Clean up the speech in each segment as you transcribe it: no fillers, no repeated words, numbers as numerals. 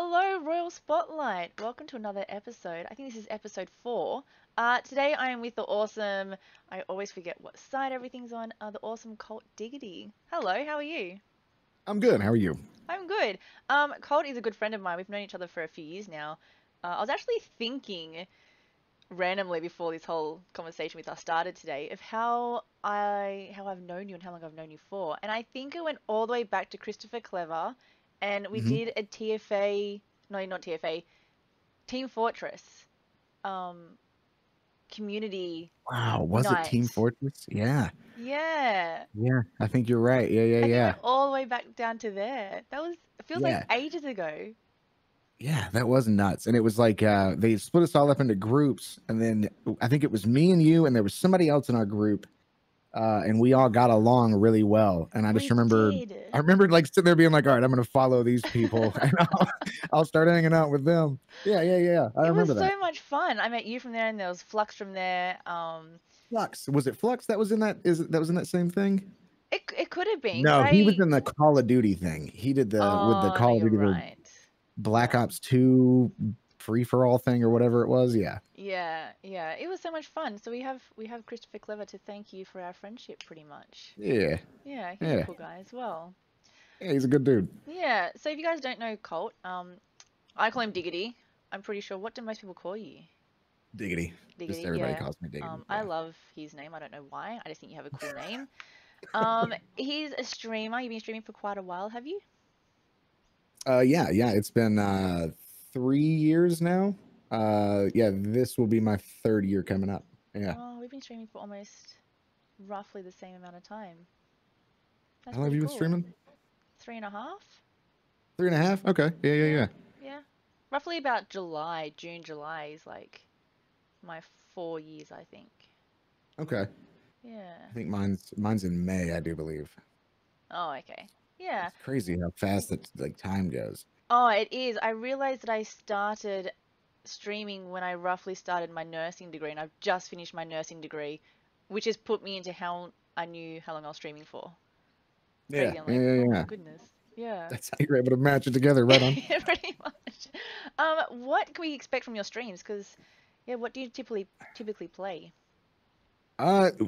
Hello, Royal Spotlight. Welcome to another episode. I think this is episode 4. Today I am with the awesome, I always forget what side everything's on, the awesome Colt Diggity. Hello, how are you? I'm good. How are you? I'm good. Colt is a good friend of mine. We've known each other for a few years now. I was actually thinking randomly before this whole conversation with us started today of how I've known you and how long I've known you for. And I think it went all the way back to Christopher Clever, and we hmm did a TFA, no, not TFA, Team Fortress, um, community Wow, was it Team night. Fortress? Yeah. Yeah. Yeah, I think you're right. Yeah, yeah, I think it yeah. went all the way back down to there. It feels like Yeah. ages ago. Yeah, that was nuts. And it was like they split us all up into groups, and then I think it was me and you, and there was somebody else in our group, and we all got along really well. And I just We remembered did. I remembered like sitting there being like, all right, I'm gonna follow these people and I'll start hanging out with them. Yeah, yeah, yeah. I It was remember that. so much fun. I met you from there, and there was Flux from there. Flux. Was it Flux that was in that was in that same thing? It could have been because No, he was I. in the Call of Duty thing. He did the with the Oh no, Call of you're Duty, the right. Black Yeah, Ops 2 free for all thing or whatever it was. Yeah. yeah, yeah. It was so much fun. So we have Christopher Clever to thank you for our friendship, pretty much. Yeah. Yeah, he's a Yeah. cool guy as well. Yeah, he's a good dude. Yeah. So if you guys don't know Colt, I call him Diggity. I'm pretty sure. What do most people call you? Diggity. Just Diggity. everybody Yeah. calls me Diggity. I Yeah. love his name. I don't know why. I just think you have a cool name. He's a streamer. You've been streaming for quite a while, have you? Yeah, yeah. It's been 3 years now. Yeah, this will be my third year coming up. Yeah. Oh, we've been streaming for almost roughly the same amount of time. That's How long have pretty you been cool. streaming? 3.5? 3.5? Okay. Yeah, yeah, Yeah, yeah. yeah. Roughly about July, June, July is like my 4 years, I think. Okay. Yeah. I think mine's in May, I do believe. Oh, okay. Yeah. It's crazy how fast that like time goes. Oh, it is. I realized that I started streaming when I roughly started my nursing degree, and I've just finished my nursing degree, which has put me into how I knew how long I was streaming for. It's Yeah, crazy. I'm yeah, like, yeah, oh my yeah. goodness. Yeah. That's how you're able to match it together, right on. Yeah, pretty much. What can we expect from your streams? Because, yeah, what do you typically play?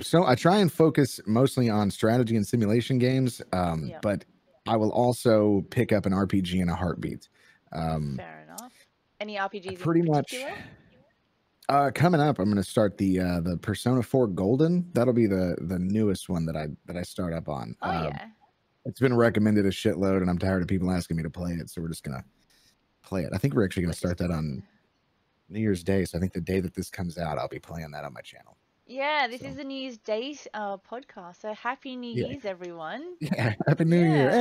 So I try and focus mostly on strategy and simulation games, Yeah, but I will also pick up an RPG in a heartbeat. Um, fair enough. Any RPGs in Pretty much. particular? Coming up, I'm going to start the Persona 4 Golden. That'll be the newest one that I start up on. Oh yeah, It's been recommended a shitload, and I'm tired of people asking me to play it, so we're just gonna play it. I think we're actually gonna we're just start that gonna. on New Year's Day. So I think the day that this comes out, I'll be playing that on my channel. Yeah, this is So the New Year's Day podcast. So happy New yeah, Year's, everyone. yeah. Happy New Year!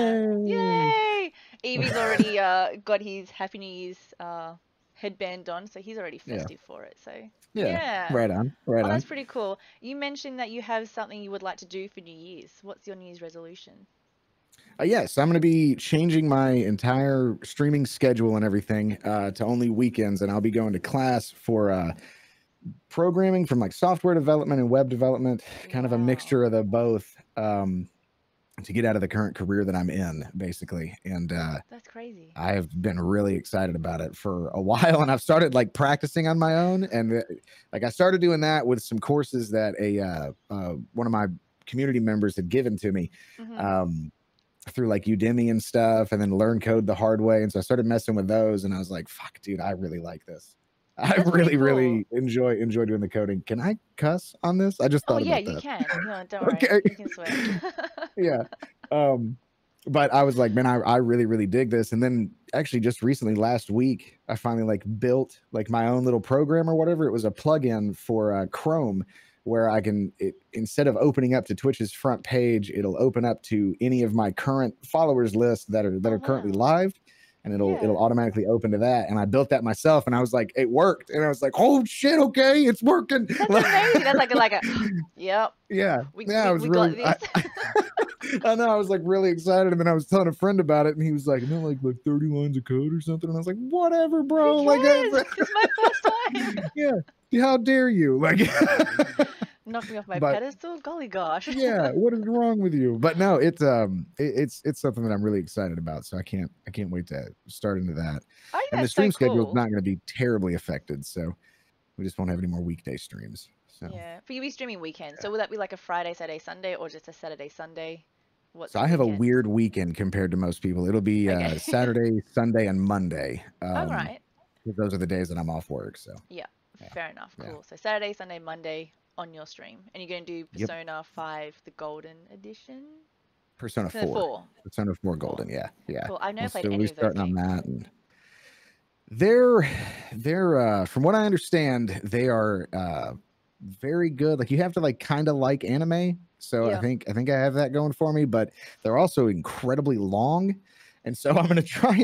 Yeah, Hey. yay! Evie's already got his Happy New Year's headband on, so he's already Yeah, festive for it. So yeah. yeah. Right on, right Oh, that's on. pretty cool. You mentioned that you have something you would like to do for New Year's. What's your New Year's resolution? Yes, I'm going to be changing my entire streaming schedule and everything to only weekends, and I'll be going to class for programming from like software development and web development, kind of a Wow, mixture of the both, to get out of the current career that I'm in, basically. And that's crazy. I've been really excited about it for a while, and I've started like practicing on my own, and like I started doing that with some courses that a one of my community members had given to me. Hmm. Um, Through like Udemy and stuff, and then learn code the hard way. And so I started messing with those, and I was like, "Fuck, dude, I really like this. I That's pretty really, cool. really enjoy doing the coding." Can I cuss on this? I just Oh thought yeah, about you that. can. No, don't worry. Okay, You can swear. yeah. Um, but I was like, man, I really, really dig this. And then actually, just recently, last week, I finally like built like my own little program or whatever. It was a plugin for Chrome where I can, instead of opening up to Twitch's front page, it'll open up to any of my current followers list that are Oh currently wow. live, and it'll Yeah. automatically open to that. And I built that myself, and I was like, it worked, and I was like, oh shit, okay, it's working. That's amazing. That's like a yep. Yeah, We yeah, we, I was we got really, this. I know, I was like really excited, and then I was telling a friend about it, and he was like, "No, like 30 lines of code or something," and I was like, "Whatever, Who bro." Like, cares? This is my first time. yeah, how dare you? Like, Knock me off my But pedestal? Golly gosh. yeah, what is wrong with you? But no, it's something that I'm really excited about. So I can't wait to start into that. I think And the that's so stream schedule is cool. not going to be terribly affected, so we just won't have any more weekday streams. So Yeah. But you'll be streaming weekends. So will that be like a Friday, Saturday, Sunday, or just a Saturday, Sunday? What's so your I have a weekend? weird weekend compared to most people. It'll be Okay. Saturday, Sunday, and Monday. All right. 'Cause those are the days that I'm off work. So Yeah. yeah, Fair enough. yeah, Cool. So Saturday, Sunday, Monday on your stream. And you're going to do yep. Persona 5, the Golden Edition? Persona Persona 4, 4. Persona 4 4. Golden. Yeah, yeah. Cool. I've never played So we're any of those starting on games. that, and they're from what I understand, they are very good. Like you have to like kind of like anime. So Yeah. I think I have that going for me, but they're also incredibly long. And so I'm gonna try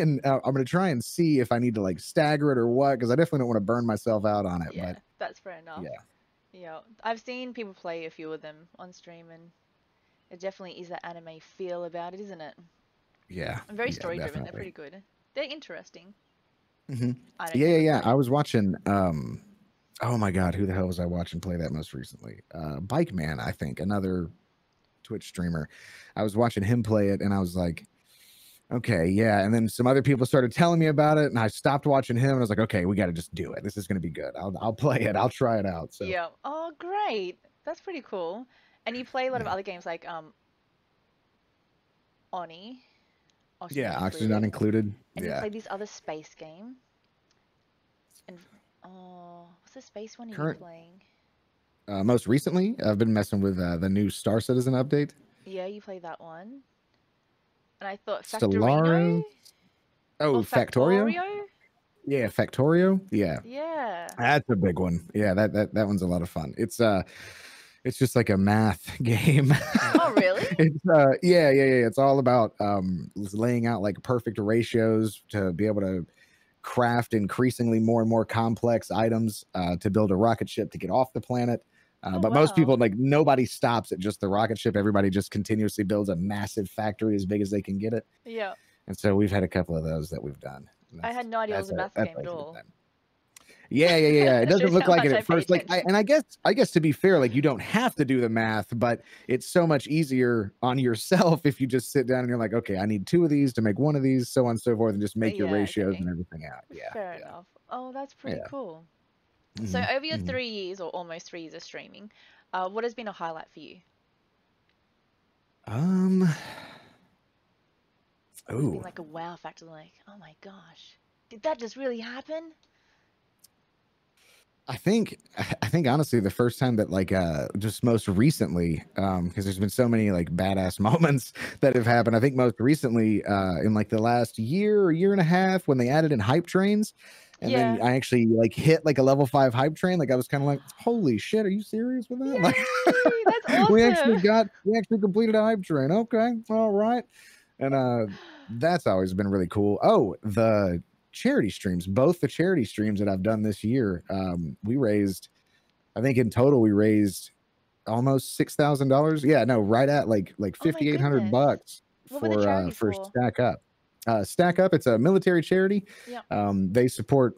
and see if I need to like stagger it or what, because I definitely don't want to burn myself out on it. Yeah. But That's fair enough. yeah, Yeah. I've seen people play a few of them on stream, and it definitely is that anime feel about it, isn't it? yeah, And very yeah, story driven. They're definitely. pretty good. They're interesting. Hmm. I don't Yeah, yeah, never yeah. I play. was watching. Oh my God, who the hell was I watching play that most recently? Bike Man, I think, another Twitch streamer. I was watching him play it, and I was like, okay, yeah. And then some other people started telling me about it, and I stopped watching him, and I was like, okay, we got to just do it. This is going to be good. I'll play it. I'll try it out. So Yeah. Oh, great. That's pretty cool. And you play a lot of yeah, other games like Oni, Oxygen Not yeah. Oxygen not Included, included. and you Yeah. play this other space game. And oh, what's the space one are you Current. playing? Most recently, I've been messing with the new Star Citizen update. Yeah, you play that one. And I thought Factorino Stellaris. Oh, or Factorio. Factorio? Yeah, Factorio. Yeah, Yeah. that's a big one. Yeah, that one's a lot of fun. It's just like a math game. Oh, really? It's yeah, yeah, yeah. It's all about laying out like perfect ratios to be able to craft increasingly more and more complex items to build a rocket ship to get off the planet. Oh, But most people, wow. like nobody stops at just the rocket ship. Everybody just continuously builds a massive factory as big as they can get it. Yeah. And so we've had a couple of those that we've done. And I had no idea it was a math that's game at always a good all. time. Yeah, yeah, yeah, yeah. It It doesn't shows look how like much it I at pay first. Like, attention. I guess to be fair, like you don't have to do the math, but it's so much easier on yourself if you just sit down and you're like, okay, I need 2 of these to make 1 of these, so on and so forth, and just make your Yeah, ratios okay. and everything out. Yeah, Fair yeah, enough. Oh, that's pretty yeah. cool. So Hmm. over your Hmm. 3 years or almost 3 years of streaming, what has been a highlight for you? Um. What's been Oh, like a wow factor, like, oh my gosh, did that just really happen? I think honestly the first time that like just most recently because there's been so many like badass moments that have happened. I think most recently in like the last year or year and a half when they added in hype trains, and then Yeah. I actually like hit like a level 5 hype train. Like I was kind of like, holy shit, are you serious with that? Like Yay! That's awesome. we actually completed a hype train. Okay, all right. And that's always been really cool. Oh, the charity streams, both the charity streams that I've done this year, we raised, I think in total we raised almost $6,000. Yeah, no, right at like Oh my 5,800 goodness. bucks What were the charities for for? Stack Up. Stack Up, it's a military charity. Yeah. They support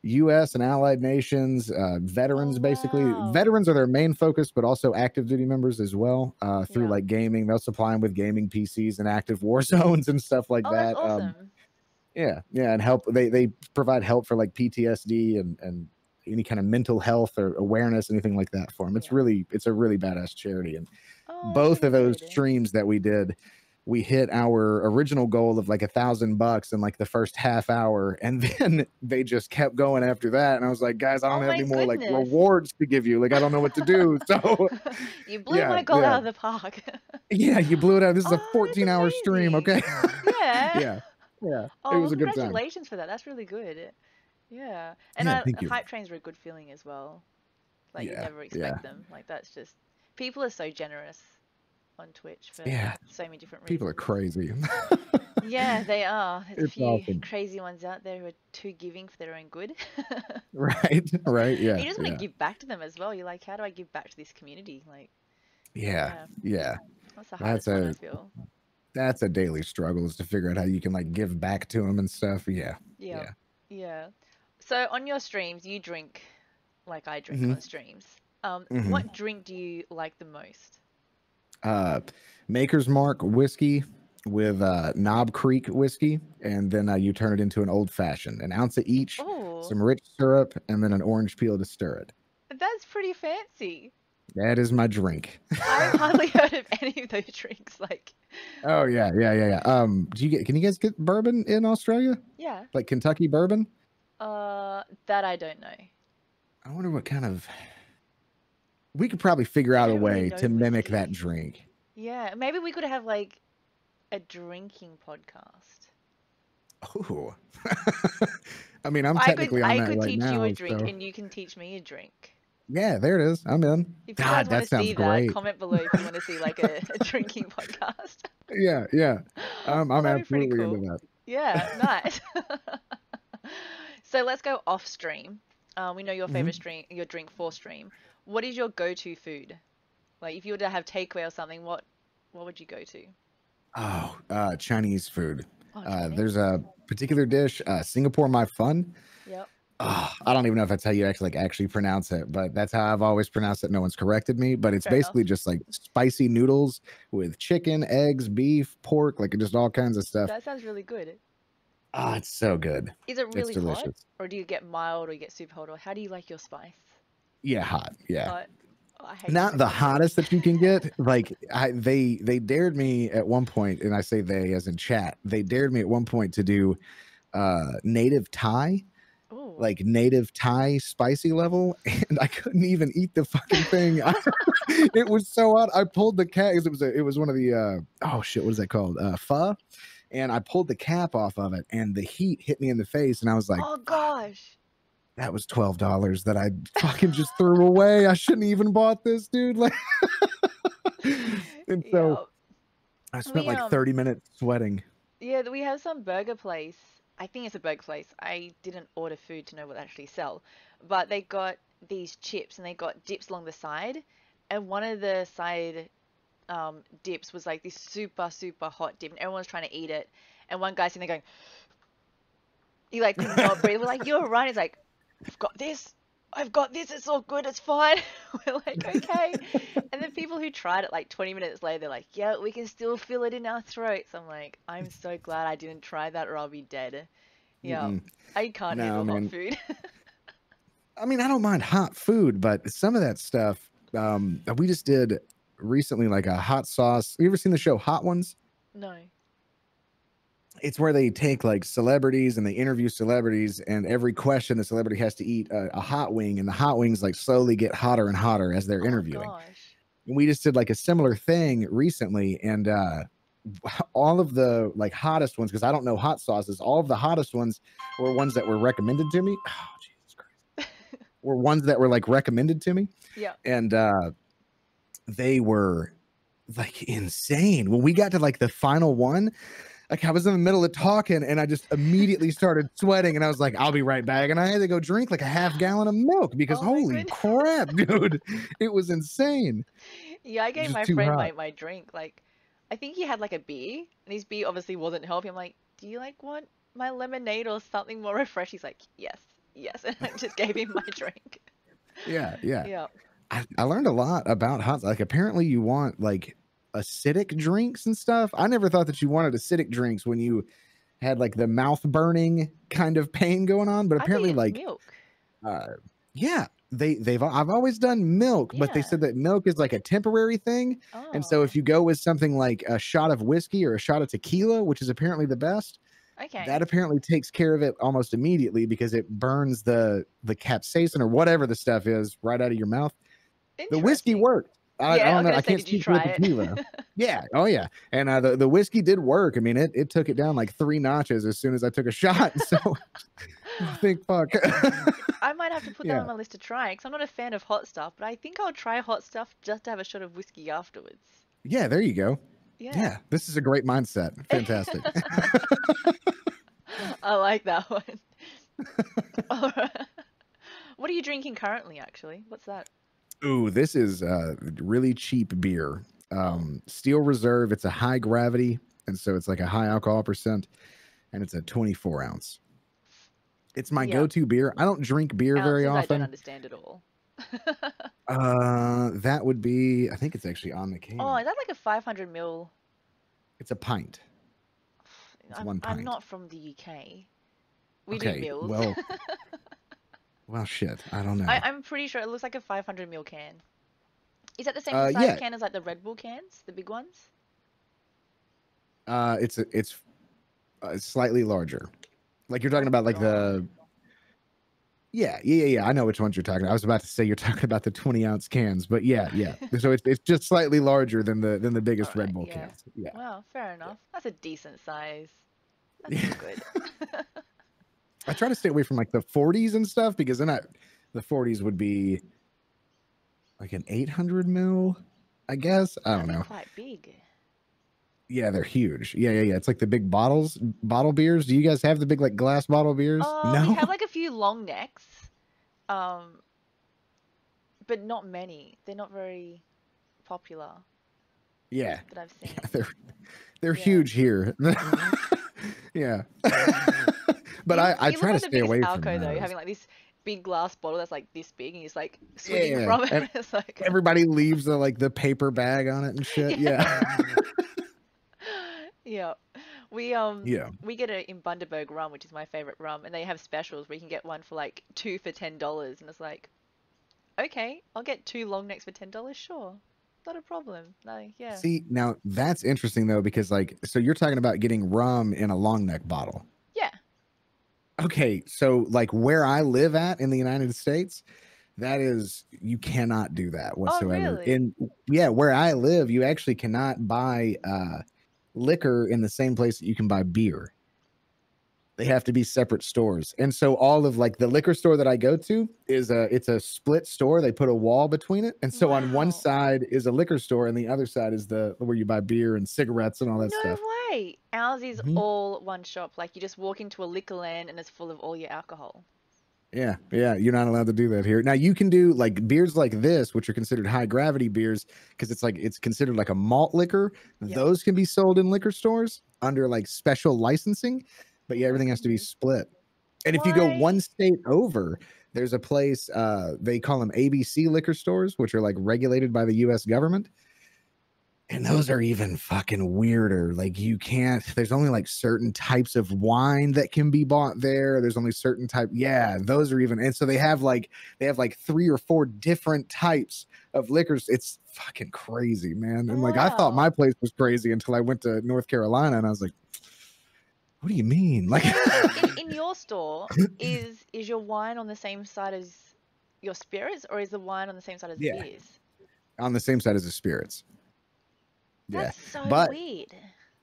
U.S. and allied nations, Oh veterans. Basically, wow. veterans are their main focus, but also active duty members as well. Through Yeah. like gaming, they'll supply them with gaming PCs and active war zones and stuff like Oh, that's that. awesome. Yeah, yeah, and help. They provide help for like PTSD and any kind of mental health or awareness, anything like that for them. Yeah. It's a really badass charity. And Oh, that's both really of those good. streams that we did, we hit our original goal of like $1,000 in like the first half hour, and then they just kept going after that. And I was like, guys, I Oh don't have my any more like goodness. rewards to give you. Like I don't know what to do. So You blew yeah, my goal yeah, out of the park. yeah. You blew it out. This is a Oh, that's 14-hour stream. Okay. amazing. Yeah. Yeah, yeah. It Oh, well, was a good time. congratulations for that. That's really good. Yeah. And Yeah, thank you. hype trains are a good feeling as well. Like you Yeah, never yeah, expect them. Like that's just people are so generous on Twitch for yeah. so many different People are reasons. crazy. Yeah, they are. There's a It's few awesome. crazy ones out there who are too giving for their own good. Right, right. You Yeah, just want to yeah, give back to them as well. You're like, how do I give back to this community? Like, yeah, yeah, yeah. that's the That's hardest one I a feel. that's a daily struggle is to figure out how you can like give back to them and stuff. Yeah, Yeah, yeah. yeah. So on your streams, you drink like I drink Hmm. on streams. Hmm. What drink do you like the most? Uh, Maker's Mark whiskey with Knob Creek whiskey, and then you turn it into an old fashioned, an ounce of each, Oh, some rich syrup, and then an orange peel to stir it. that's pretty fancy. That is my drink. I've hardly heard of any of those drinks. Like, Oh yeah, yeah, yeah, yeah. Do you get? Can you guys get bourbon in Australia? yeah. Like Kentucky bourbon? That I don't know. I wonder what kind of. We could probably figure I out a don't really way know to mimic that whiskey. drink. Yeah, maybe we could have like a drinking podcast. Oh, I mean, I'm I could technically on I that could right teach you a now, drink so and you can teach me a drink. yeah, there it is. I'm in. If you guys God, want that to sounds see that, great. comment below if you want to see like a drinking podcast. Yeah, yeah. Oh, I'm that'd be pretty absolutely into cool. that. Yeah, nice. So let's go off stream. We know your favorite Hmm. stream, your drink for stream. What is your go-to food? Like if you were to have takeaway or something, what would you go to? Oh, Chinese food. Oh, There's Chinese. a particular dish, Singapore My Fun. Yep. I don't even know if that's how you actually pronounce it, but that's how I've always pronounced it. No one's corrected me, but it's Fair enough. basically just like spicy noodles with chicken, eggs, beef, pork, like just all kinds of stuff. That sounds really good. Ah, it's so good. Is it It's really hot, delicious. or do you get mild, or you get super hot, or how do you like your spice? Yeah, hot. Yeah. Hot. Oh, I hate Not spicy the food. hottest that you can get. Like they dared me at one point, and I say they as in chat. They dared me at one point to do native Thai, Oh. like native Thai spicy level, and I couldn't even eat the fucking thing. It was so hot. I pulled the cap because it was one of the oh shit, what is that called? Pho. And I pulled the cap off of it, and the heat hit me in the face, and I was like, Oh "Fuck, gosh. that was $12 that I fucking just threw away. I shouldn't even bought this, dude." Like, and so Yeah. I spent We like 30 minutes sweating. yeah, we have some burger place. I think it's a burger place. I didn't order food to know what they actually sell, but they got these chips and they got dips along the side, and one of the side dips was like this super super hot dip, and everyone's trying to eat it, and one guy's sitting there going, he like could not breathe. We're like, "You're right." He's like, "I've got this. I've got this. It's all good. It's fine." We're like, "Okay." And then people who tried it like 20 minutes later, they're like, "Yeah, we can still feel it in our throats." I'm like, "I'm so glad I didn't try that or I'll be dead." Yeah, Mm-mm. I can't No, handle hot man. food. I mean, I don't mind hot food, but some of that stuff, we just did recently, like a hot sauce. You ever seen the show Hot Ones? No. It's where they take like celebrities and they interview celebrities, and every question the celebrity has to eat a hot wing, and the hot wings like slowly get hotter and hotter as they're Oh interviewing. gosh. And we just did like a similar thing recently, and all of the like hottest ones, because I don't know hot sauces, all of the hottest ones were ones that were recommended to me. Oh, Jesus Christ. Were ones that were like recommended to me. Yeah. And they were like insane. When we got to like the final one, like I was in the middle of talking and I just immediately started sweating, and I was like, "I'll be right back." And I had to go drink like a half gallon of milk because Oh my holy goodness. crap, dude, it was insane. Yeah, I gave Just my too friend hot. my drink. Like, I think he had like a beer, and his beer obviously wasn't helping. I'm like, "Do you like want my lemonade or something more refreshing?" He's like, "Yes, yes," and I just gave him my drink. Yeah, yeah. Yeah. I learned a lot about hot. Like apparently you want like acidic drinks and stuff. I never thought that you wanted acidic drinks when you had like the mouth burning kind of pain going on, but I think apparently it's like milk. uh yeah, I've always done milk, but they Yeah. said that milk is like a temporary thing. And so if Oh, you go with something like a shot of whiskey or a shot of tequila, which is apparently the best, that okay. apparently takes care of it almost immediately because it burns the capsaicin or whatever the stuff is right out of your mouth. The whiskey Interesting. worked. I Yeah, I don't was know. gonna I say, can't did you speak for the try it? tequila. Yeah. Oh yeah. And the whiskey did work. I mean, it took it down like 3 notches as soon as I took a shot. So I think fuck. I might have to put that Yeah. on my list to try because I'm not a fan of hot stuff, but I think I'll try hot stuff just to have a shot of whiskey afterwards. Yeah. There you go. Yeah. Yeah. This is a great mindset. Fantastic. I like that one. Alright. What are you drinking currently, actually? What's that? Ooh, this is really cheap beer. Oh, Steel Reserve. It's a high gravity, and so it's like a high alcohol percent, and it's a 24 ounce. It's my yeah. go-to beer. I don't drink beer very Ounces I don't often. understand at all. That would be, I think it's actually on the Oh, can. is that like a 500 ml? It's a pint. It's I'm 1 I'm pint. not from the UK. We do Okay, mils. well, shit. I don't know. I'm pretty sure it looks like a 500 ml can. Is that the same size Yeah. can as like the Red Bull cans, the big ones? It's slightly larger. Like you're talking Oh about like God. the yeah. I know which ones you're talking about. I was about to say you're talking about the 20-ounce cans, but yeah. So it's just slightly larger than the All biggest Red right, Bull yeah. cans. Yeah. Wow, fair enough. That's a decent size. That's Yeah. still good. I try to stay away from like the 40s and stuff because then the 40s would be like an 800 mil, I guess. I That'd don't be know. quite big. Yeah, they're huge. Yeah. It's like the big bottle beers. Do you guys have the big like glass bottle beers? We No. have like a few long necks, um, but not many. They're not very popular Yeah. that I've Yeah, seen. they're Yeah. huge here. Yeah. But I You look try to like the stay biggest away from alco though, those. having like this big glass bottle that's like this big, and you're just like swigging Yeah. from it. And It's like, everybody leaves the paper bag on it and shit. yeah, Yeah. yeah. Yeah. We get it in Bundaberg rum, which is my favorite rum, and they have specials where you can get one for like two for $10, and it's like, okay, I'll get two long necks for $10. Sure, not a problem. No, yeah, See, now that's interesting though, because like, so you're talking about getting rum in a long neck bottle. yeah. Okay, so like where I live at in the United States, that is, you cannot do that Oh, whatsoever. really? Where I live, you actually cannot buy liquor in the same place that you can buy beer. They have to be separate stores. And so all of like the liquor store that I go to it's a split store. They put a wall between it. And so on one Wow. side is a liquor store and the other side is the where you buy beer and cigarettes and all that No stuff. way. Ours is Mhm. all one shop. Like you just walk into a liquor land and it's full of all your alcohol. Yeah, you're not allowed to do that here. Now you can do like beers like this, which are considered high gravity beers, because it's considered like a malt liquor. Yep. Those can be sold in liquor stores under like special licensing, but Oh yeah, my everything has to be goodness. split. And if you go Why? one state over, there's a place they call them ABC liquor stores, which are like regulated by the U.S. government. And those are even fucking weirder. Like you can't, there's only like certain types of wine that can be bought there. There's only certain type. Yeah, those are even. And so they have like 3 or 4 different types of liquors. It's fucking crazy, man. And like I thought my Wow. place was crazy until I went to North Carolina and I was like, what do you mean? Like So in your store, is your wine on the same side as your spirits, or is the wine on the same side as the yeah, beers? on the same side as the spirits. Yeah. That's so But weird.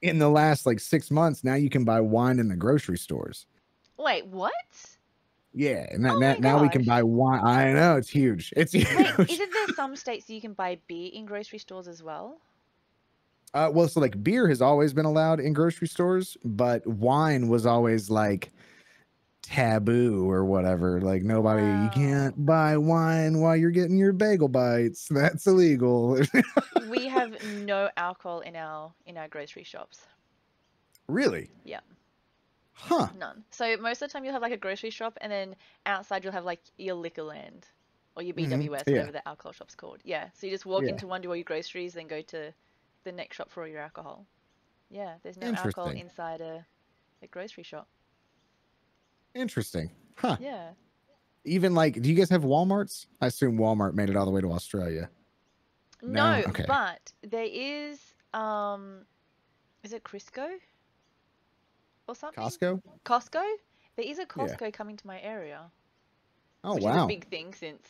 in the last like 6 months, now you can buy wine in the grocery stores. Wait, what? Yeah, and that, Oh now my now we can gosh. buy wine. I know it's huge. It's Wait, huge. isn't there some states you can buy beer in grocery stores as well? Well, so like beer has always been allowed in grocery stores, but wine was always like taboo or whatever. Like nobody, you Wow. can't buy wine while you're getting your bagel bites. That's illegal. We have no alcohol in our grocery shops. Really? Yeah, Huh. none. So most of the time you'll have like a grocery shop, and then outside you'll have like your liquor land or your BWS, Yeah. whatever the alcohol shop's called. Yeah. So you just walk Yeah. into one, do all your groceries, then go to the next shop for all your alcohol. Yeah, there's no alcohol Interesting. inside a grocery shop. Interesting. Huh. Yeah. Even like, do you guys have Walmarts? I assume Walmart made it all the way to Australia. No? No, Okay. but there is it Crisco or something? Costco? Costco? There is a Yeah. Costco coming to my area, Oh, which is a wow. big thing since,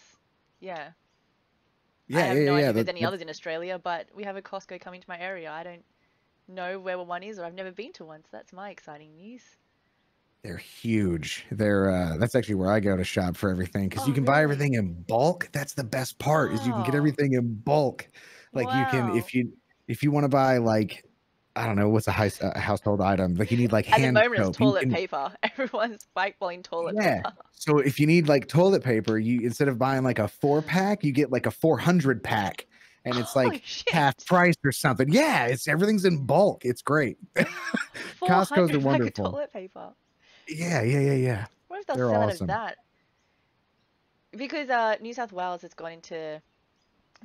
yeah. I Yeah, have no idea if there's That, any others in Australia, but we have a Costco coming to my area. I don't know where one is, or I've never been to one, so that's my exciting news. they're huge. They're that's actually where I go to shop for everything because you Oh, can buy really? everything in bulk. That's the best part is you can get Oh, everything in bulk. Like you can wow. if you want to buy like I don't know what's a household item like you need like At the hand moment, it's soap. You toilet can paper. Everyone's buying toilet yeah. paper. So if you need like toilet paper, you instead of buying like a 4 pack, you get like a 400 pack, and it's Holy like half shit! price or something. Yeah, it's everything's in bulk. It's great. Costco's are 400 pack of wonderful. toilet paper. Yeah. What if they'll They're sell out of awesome. that? because New South Wales has gone into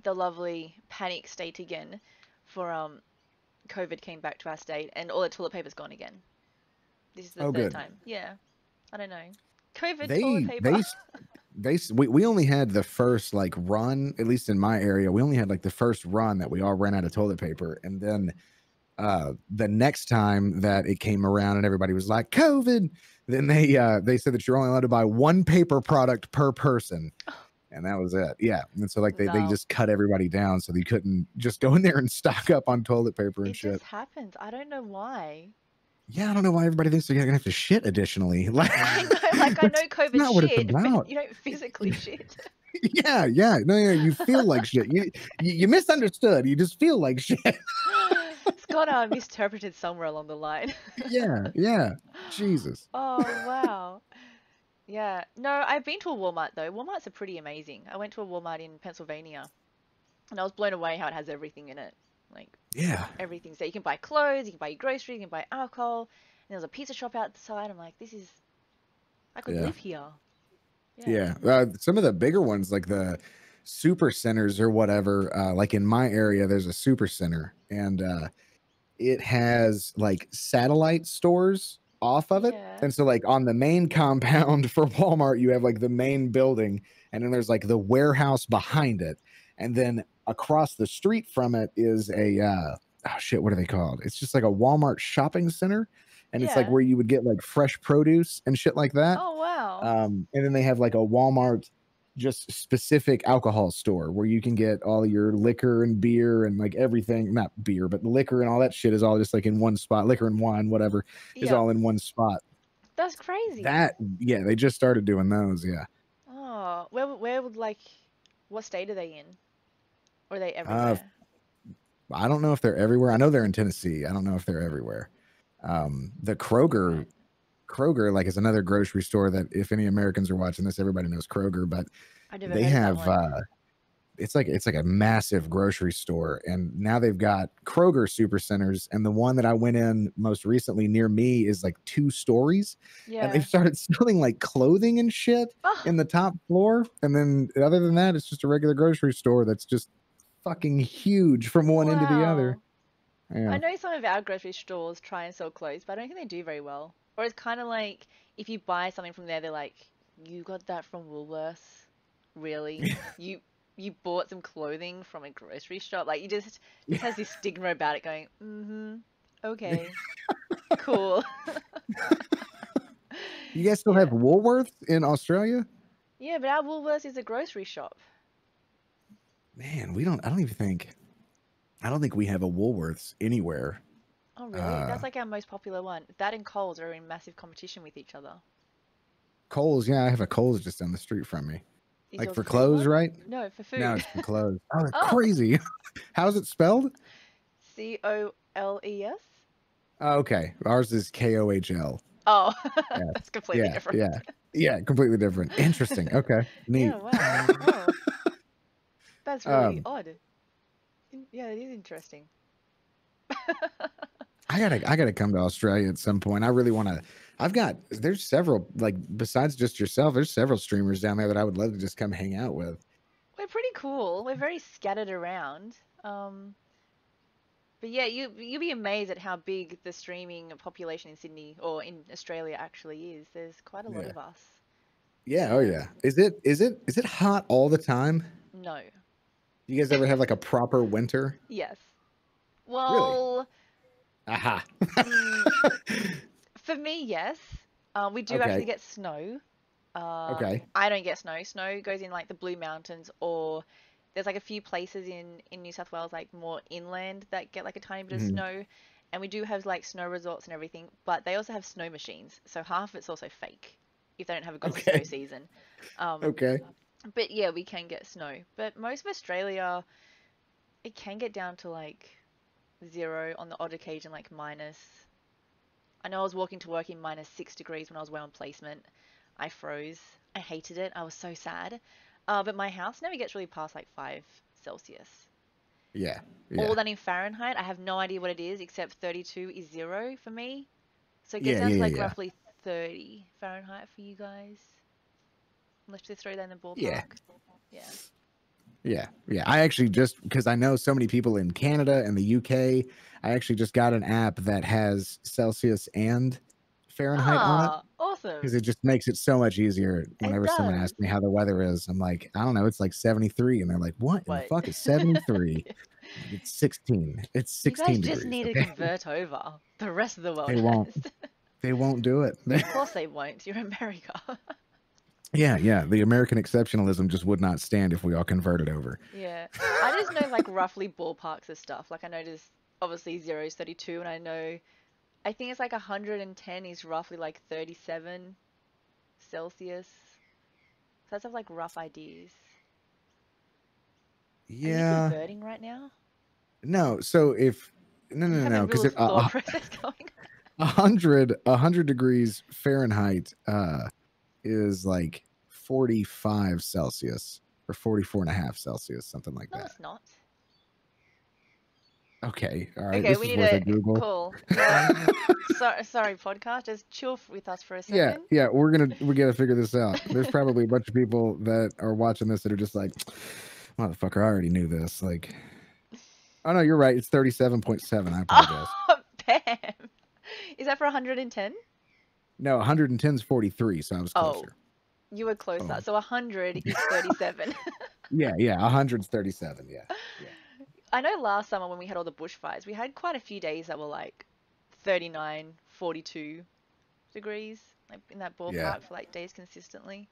the lovely panic state again for COVID came back to our state and all the toilet paper's gone again. This is the Oh, third good. time. Yeah, I don't know. COVID toilet They paper. they we only had the first like run, at least in my area. We only had like the first run that we all ran out of toilet paper, and then the next time that it came around and everybody was like COVID, then they said that you're only allowed to buy one paper product per person, and that was it. Yeah, and so like they No, just cut everybody down so they couldn't just go in there and stock up on toilet paper and it shit. just happens. I don't know why. Yeah, I don't know why everybody thinks they're gonna have to shit additionally. Like I know, like I know that's COVID not what it's shit, but about. you don't physically shit. Yeah, yeah, no, yeah, you feel like shit. You misunderstood. You just feel like shit. It's got misinterpreted somewhere along the line. Yeah, yeah. Jesus. Oh wow. Yeah. No, I've been to a Walmart though. Walmarts are pretty amazing. I went to a Walmart in Pennsylvania and I was blown away how it has everything in it. Like Yeah, everything. So you can buy clothes, you can buy your groceries, you can buy alcohol. And there's a pizza shop outside. I'm like, this is I could yeah, live here. Yeah. yeah. Some of the bigger ones, like the super centers or whatever. Like in my area, there's a super center, and it has like satellite stores off of it. Yeah. And so like on the main compound for Walmart, you have like the main building, and then there's like the warehouse behind it. And then across the street from it is a oh shit, what are they called? It's just like a Walmart shopping center. And it's like Yeah. where you would get like fresh produce and shit like that. Oh wow. And then they have like a Walmart just specific alcohol store where you can get all your liquor and beer and like everything, not beer, but liquor and all that shit is all just like in one spot. Liquor and wine, whatever, is Yeah. all in one spot. That's crazy. That, yeah, they just started doing those. Yeah. Oh, where would like what state are they in? Or are they Uh, everywhere? I don't know if they're everywhere. I know they're in Tennessee. I don't know if they're everywhere. The Right. Kroger, like is another grocery store that if any Americans are watching this, everybody knows Kroger, but I've never they heard of that have, one. it's like a massive grocery store, and now they've got Kroger super centers, and the one that I went in most recently near me is like 2 stories, and Yeah. they've started selling like clothing and shit Oh, in the top floor, and then other than that it's just a regular grocery store that's just fucking huge from one end to the other. wow. I Yeah. know some of our grocery stores try and sell clothes, but I don't think they do very well. Or it's kind of like if you buy something from there, they're like, "You got that from Woolworths? Really? You bought some clothing from a grocery shop?" Like you just has this stigma about it going, "Mm-hmm. Okay. Cool." You guys still have Yeah. Woolworths in Australia? Yeah, but our Woolworths is a grocery shop. Man, we don't. I don't think we have a Woolworths anywhere. Oh, really? Uh, That's like our most popular one. That and Coles are in massive competition with each other. Coles, yeah, I have a Coles just down the street from me. Is Like yours for a food clothes, one? right? No, for No, food. it's for clothes. Oh, that's Oh, crazy. How's it spelled? Coles? Oh, okay. Ours is Kohl. Oh, Yeah. that's completely Yeah. different. Yeah. Yeah. Completely different. Interesting. Okay. Yeah, Neat. wow. Oh, that's really um, odd. Yeah, it is interesting. I gotta come to Australia at some point. I really want to. There's several, like, besides just yourself, there's several streamers down there that I would love to just come hang out with. We're pretty cool. We're very scattered around. Um, but yeah, you'll be amazed at how big the streaming population in Sydney or in Australia actually is. There's quite a lot Yeah. of us. Yeah. Oh, Yeah. yeah. Is it hot all the time? No. You guys ever have like a proper winter? Yes. Really? Well, Aha. mm, for me, yes. We do actually Okay. get snow. Okay. I don't get snow. Snow goes in like the Blue Mountains, or there's like a few places in New South Wales, like more inland, that get like a tiny bit of Mhm. snow. And we do have like snow resorts and everything, but they also have snow machines, so half of it's also fake if they don't have got a snow Okay. season. Um, Okay. but yeah, we can get snow. But most of Australia, it can get down to like 0 on the odd occasion, like minus. I know I was walking to work in -6 degrees when I was away on placement. I froze. I hated it. I was so sad. But my house never gets really past like 5 Celsius. Yeah. All Yeah. that in Fahrenheit, I have no idea what it is, except 32 is 0 for me. So it gets Yeah. down Yeah. to Yeah. like Yeah. roughly 30 Fahrenheit for you guys. Let's just throw that in the Yeah. ballpark. Yeah. Yeah. Yeah. I actually just, because I know so many people in Canada and the UK, I actually just got an app that has Celsius and Fahrenheit on it, Ah, because awesome. it just makes it so much easier. It Whenever someone does. asks me how the weather is, I'm like, I don't know, it's like 73. And they're like, what in the What? fuck is 73? I'm like, it's 16. It's You guys 16 just degrees. need to Okay. convert over. The rest of the world They won't. has. They won't do it. Of course they won't. You're America. Yeah. Yeah. The American exceptionalism just would not stand if we all converted over. Yeah. I just know like roughly ballparks of stuff. Like I know there's obviously 0 is 32 and I know I think it's like 110 is roughly like 37 Celsius. So let's have like rough ideas. Are you Yeah. converting right now? No. So if, no, You no, have a no. real Because thought process going 100 degrees Fahrenheit is like 45 Celsius or 44.5 Celsius, something like on. No, that. it's not. Okay. All right. Okay, This we is need worth a a Google. call. You know what? Sorry, podcast. Just chill with us for a Yeah. second. Yeah. We got to figure this out. There's probably a bunch of people that are watching this that are just like, motherfucker, I already knew this. Like, oh no, you're right. It's 37.7. I apologize. Oh, bam. Is that for 110? No, 110 is 43. So I was Oh, closer. you were closer. Oh, So 100 is 37. yeah. Yeah. 100's 37. Yeah. Yeah. I know last summer when we had all the bushfires, we had quite a few days that were like 39, 42 degrees, like in that Yeah. ballpark for like days consistently.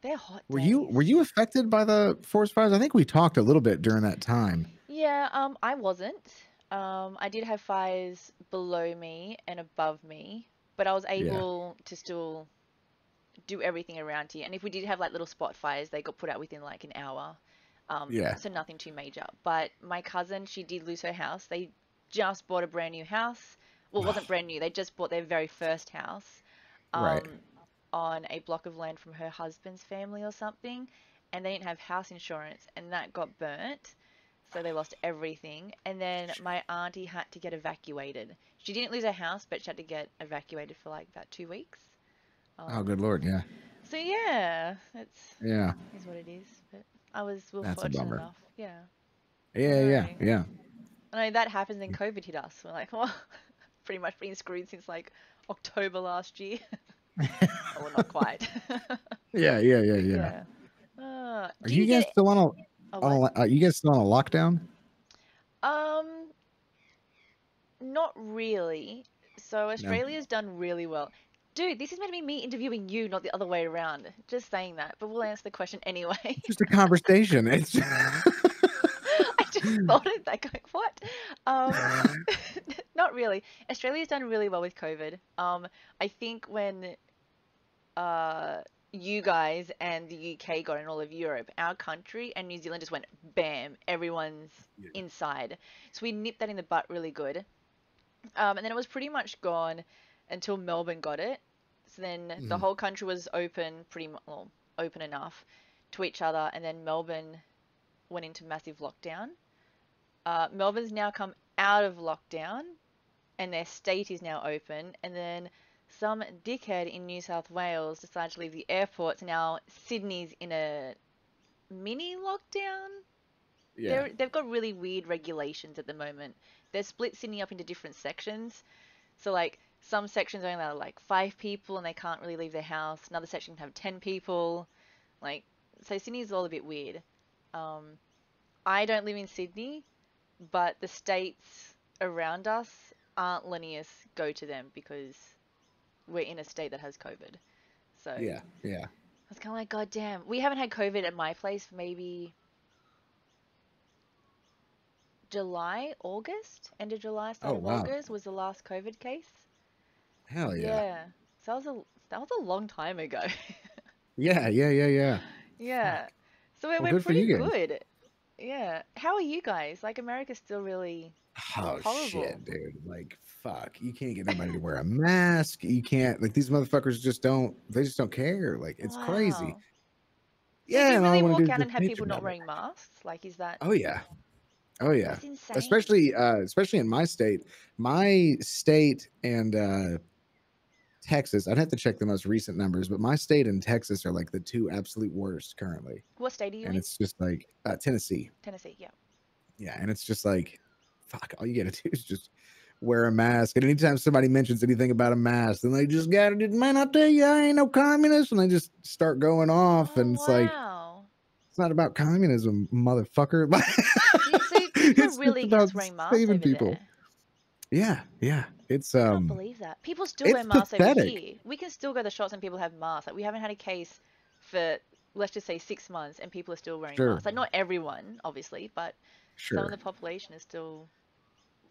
They're hot Were days. you affected by the forest fires? I think we talked a little bit during that time. Yeah, I wasn't. I did have fires below me and above me, but I was Yeah. able to still do everything around here. And if we did have like little spot fires, they got put out within like an hour. Yeah. So nothing too major. But my cousin, she did lose her house. They just bought a brand new house. Well, it wasn't brand new. They just bought their very first house Right. um, on a block of land from her husband's family or something. And they didn't have house insurance, and that got burnt. So they lost everything. And then my auntie had to get evacuated. She didn't lose her house, but she had to get evacuated for like about 2 weeks. Oh, Um, good Lord. Yeah. so yeah, it's Yeah. is what it is. But we were That's a fortunate bummer. enough. Yeah. I Yeah. Yeah. know. Yeah. I know that happens and COVID hit us. We're like, well, pretty much been screwed since like October last year. Oh, well, not quite. Yeah. Yeah. Yeah. But Yeah. yeah. Are Do you you guys get still a what? you guys still on a lockdown? Um, Not really. So No. Australia's done really well. Dude, this is meant to be me interviewing you, not the other way around. Just saying that, but we'll answer the question anyway. It's just a conversation. It's I just thought of that going, what? Um, Not really. Australia's done really well with COVID. I think when uh you guys and the UK got in all of Europe, our country and New Zealand just went bam, everyone's Yeah. inside. So we nipped that in the butt really good. And then it was pretty much gone until Melbourne got it. So then the Mhm. whole country was open, well, open enough to each other, and then Melbourne went into massive lockdown. Melbourne's now come out of lockdown, and their state is now open. And then some dickhead in New South Wales decided to leave the airports. Now Sydney's in a mini lockdown. Yeah. They've got really weird regulations at the moment. They're split Sydney up into different sections. So like some sections only allow like 5 people and they can't really leave their house. Another section can have 10 people. Like so Sydney's all a bit weird. Um, I don't live in Sydney, but the states around us aren't letting us go to them because we're in a state that has COVID. So I Yeah. Yeah. was kind of like, God damn, we haven't had COVID at my place for maybe July, August, end of July, start Oh of wow. August was the last COVID case. Hell yeah. Yeah. So that was a long time ago. Yeah. Yeah. Yeah. Yeah. Yeah. Fuck. So we're, Well, we're good for pretty you guys. good. Yeah. How are you guys? Like America's still really Oh horrible. shit, dude. Like fuck. You can't get nobody to wear a mask. You can't like these motherfuckers just don't they just don't care. Like it's crazy. Wow. So Yeah, you and all I really want to do walk is out and just have bitch people not about it. wearing masks? Like, is that Oh yeah. Oh yeah. that's insane? Especially in my state. My state and Texas. I'd have to check the most recent numbers, but my state and Texas are like the two absolute worst currently. What state are you And in? it's just like Tennessee. Tennessee, yeah. Yeah, and it's just like, fuck, all you gotta do is just wear a mask. And anytime somebody mentions anything about a mask, then they just gotta, man, I tell you, I ain't no communist. And they just start going off. Oh, And it's like, wow. it's not about communism, motherfucker. So people are It's just really about against wearing masks saving over people. there. Yeah, yeah. I can't believe that. People still wear It's masks over pathetic. here. We can still go to the shops and people have masks. Like we haven't had a case for, let's just say, 6 months, and people are still wearing Sure, masks. Like not everyone, obviously, but some of sure. the population is still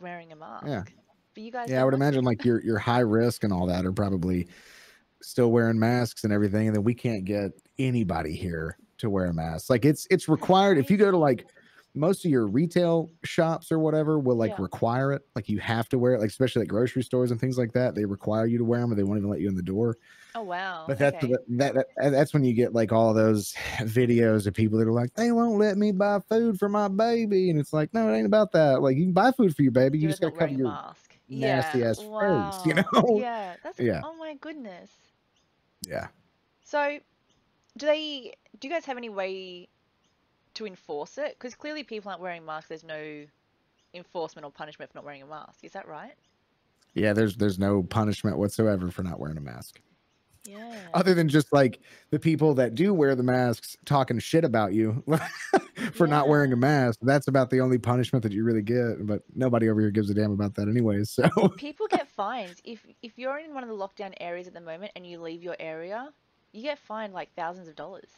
wearing a Yeah. mask. But you guys Yeah, I don't would want to. imagine like your high risk and all that are probably still wearing masks and everything, and then we can't get anybody here to wear a mask. Like it's That's required if you go to crazy. like most of your retail shops or whatever will like Yeah. require it. Like you have to wear it, like especially like grocery stores and things like that. They require you to wear them, or they won't even let you in the door. Oh, wow. But Okay. that's when you get like all those videos of people that are like, they won't let me buy food for my baby, and it's like, no, it ain't about that. Like you can buy food for your baby, you You're just just got to not cover wearing a your mask. nasty Yeah. ass face, you Wow. know? Yeah. That's, Yeah, oh my goodness. yeah. So, do you guys have any way to enforce it? Because clearly people aren't wearing masks. There's no enforcement or punishment for not wearing a mask. Is that right? Yeah, there's no punishment whatsoever for not wearing a mask. Yeah. Other than just like the people that do wear the masks talking shit about you for not wearing a Yeah. mask. That's about the only punishment that you really get. But nobody over here gives a damn about that anyways. So People get fines if you're in one of the lockdown areas at the moment and you leave your area, you get fined like thousands of dollars.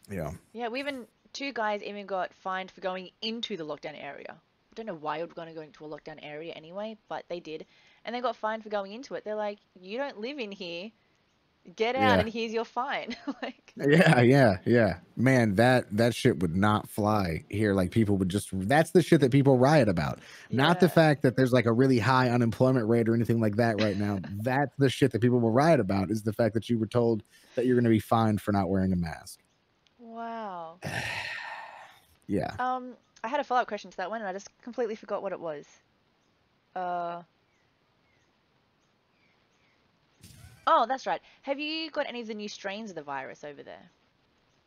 yeah. Yeah, we even two guys even got fined for going into the lockdown area. I don't know why you're going to go into a lockdown area anyway, but they did, and they got fined for going into it. They're like, "You don't live in here. Get out, Yeah. and here's your fine." Like, Yeah. Man, that shit would not fly here. Like people would just that's the shit that people riot about. Not the yeah. fact that there's like a really high unemployment rate or anything like that right now. That's the shit that people will riot about is the fact that you were told that you're going to be fined for not wearing a mask. Wow. Yeah. I had a follow-up question to that one, and I just completely forgot what it was. Uh, oh, that's right. Have you got any of the new strains of the virus over there?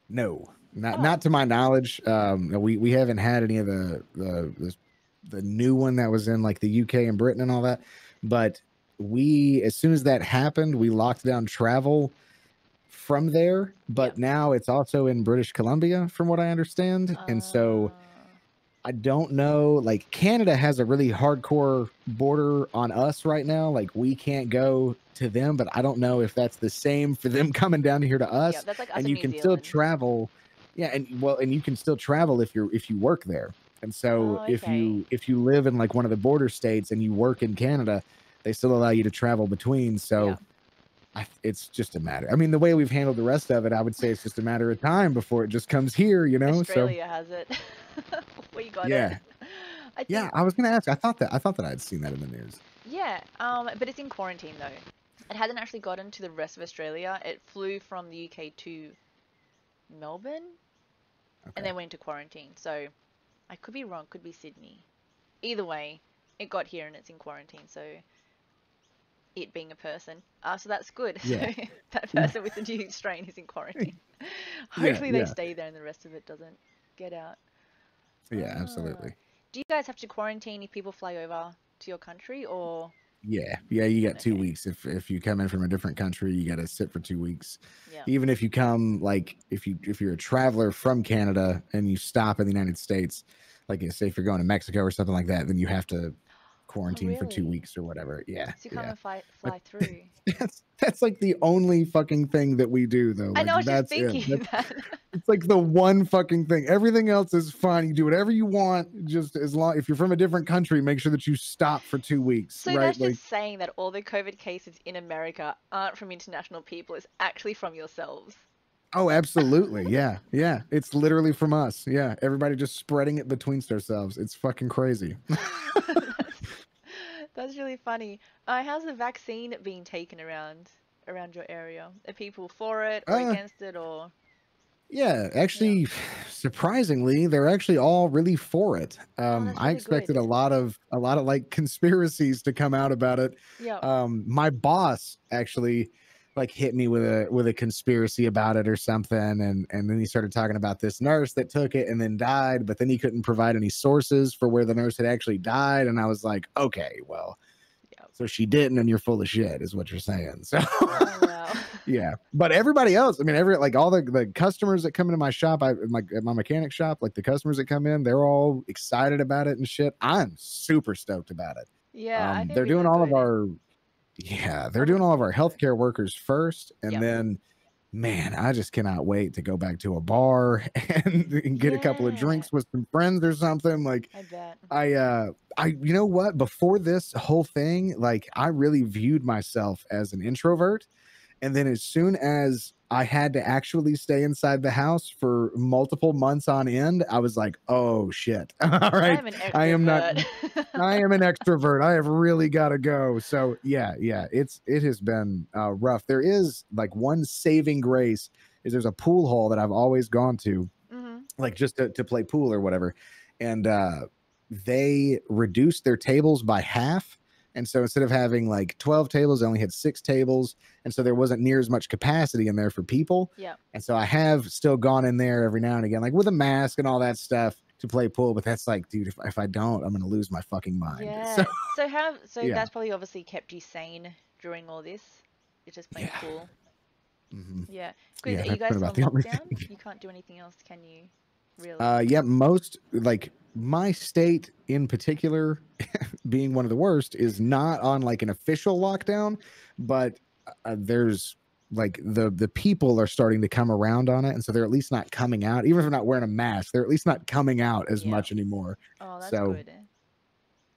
No. Not Oh, to my knowledge. No, we haven't had any of the new one that was in like the UK and Britain and all that. But we as soon as that happened, we locked down travel from there, yeah. but now it's also in British Columbia, from what I understand. And so Uh, I don't know. Like Canada has a really hardcore border on us right now. Like we can't go to them, but I don't know if that's the same for them coming down here to yeah, us. that's like us And in you New can still Zealand. travel. Yeah, and you can still travel if you work there. And so Oh, okay. if you live in like one of the border states and you work in Canada, they still allow you to travel between. Yeah. So it's just a matter. I mean, the way we've handled the rest of it, I would say it's just a matter of time before it just comes here, you know? So Australia has it. We got it. yeah. I Yeah, think, I was gonna ask. I thought that I'd seen that in the news. yeah, but it's in quarantine though. It hasn't actually gotten to the rest of Australia. It flew from the UK to Melbourne and Okay. then went into quarantine. So I could be wrong, could be Sydney. Either way, it got here and it's in quarantine. So it being a person. So that's good. Yeah. So that person with the new strain is in quarantine. Yeah, Hopefully they yeah. stay there and the rest of it doesn't get out. Yeah, Ah. absolutely. Do you guys have to quarantine if people fly over to your country or Yeah. Yeah, you got two okay. weeks. If you come in from a different country, you gotta sit for 2 weeks. Yeah. Even if you come like if you're a traveler from Canada and you stop in the United States, like say if you're going to Mexico or something like that, then you have to Oh, quarantine for two really? weeks or whatever. Yeah, So you can't yeah. even But fly through. that's like the only fucking thing that we do though. I Like know, I was just that's it. thinking that. It's like the one fucking thing. Everything else is fine. You do whatever you want, just as long if you're from a different country, make sure that you stop for 2 weeks, So right? that's Like, just saying that all the COVID cases in America aren't from international people, it's actually from yourselves. oh, absolutely. Yeah. Yeah. It's literally from us. Yeah. Everybody just spreading it between ourselves. It's fucking crazy. That's that's really funny. How's the vaccine being taken around your area? Are people for it or Uh, against it or Yeah, Yeah. actually, surprisingly, they're actually all really for it. Oh, that's I really expected good. a lot of like conspiracies to come out about it. Yeah. My boss actually like hit me with a conspiracy about it or something, and then he started talking about this nurse that took it and then died, but then he couldn't provide any sources for where the nurse had actually died, and I was like, okay, well, Yeah. so she didn't, and you're full of shit, is what you're saying. So Oh wow. yeah, but everybody else, I mean, like all the customers that come into my shop, at my mechanic shop, like the customers that come in, they're all excited about it and shit. I'm super stoked about it. Yeah, I think They're it'd be doing really all of good. our Yeah, they're I'm doing looking all of forward our to it. healthcare workers first, and Yep. then man, I just cannot wait to go back to a bar and get a couple of Yeah, drinks with some friends or something. Like I bet. you know what? Before this whole thing, like I really viewed myself as an introvert, and then as soon as I had to actually stay inside the house for multiple months on end, I was like, oh shit. All right. I'm an I am not extrovert. I am an extrovert. I have really got to go. So yeah, it has been rough. There is like one saving grace is there's a pool hall that I've always gone to, Hmm. like just to play pool or whatever. And they reduced their tables by half. And so instead of having like 12 tables, they only had 6 tables. And so there wasn't near as much capacity in there for people. Yep. And so I have still gone in there every now and again, like with a mask and all that stuff to play pool. But that's like, dude, if I don't, I'm going to lose my fucking mind. So Yeah. So yeah, that's probably obviously kept you sane during all this. You're just playing yeah, pool. hmm Yeah. Because yeah, are you that's been guys still about on the only lockdown? thing. You can't do anything else, can you? Really? Yeah, most like my state in particular being one of the worst is not on like an official lockdown, but there's like the people are starting to come around on it, and so they're at least not coming out, even if they're not wearing a mask, they're at least not coming out as Yeah. much anymore. Oh, that's So good.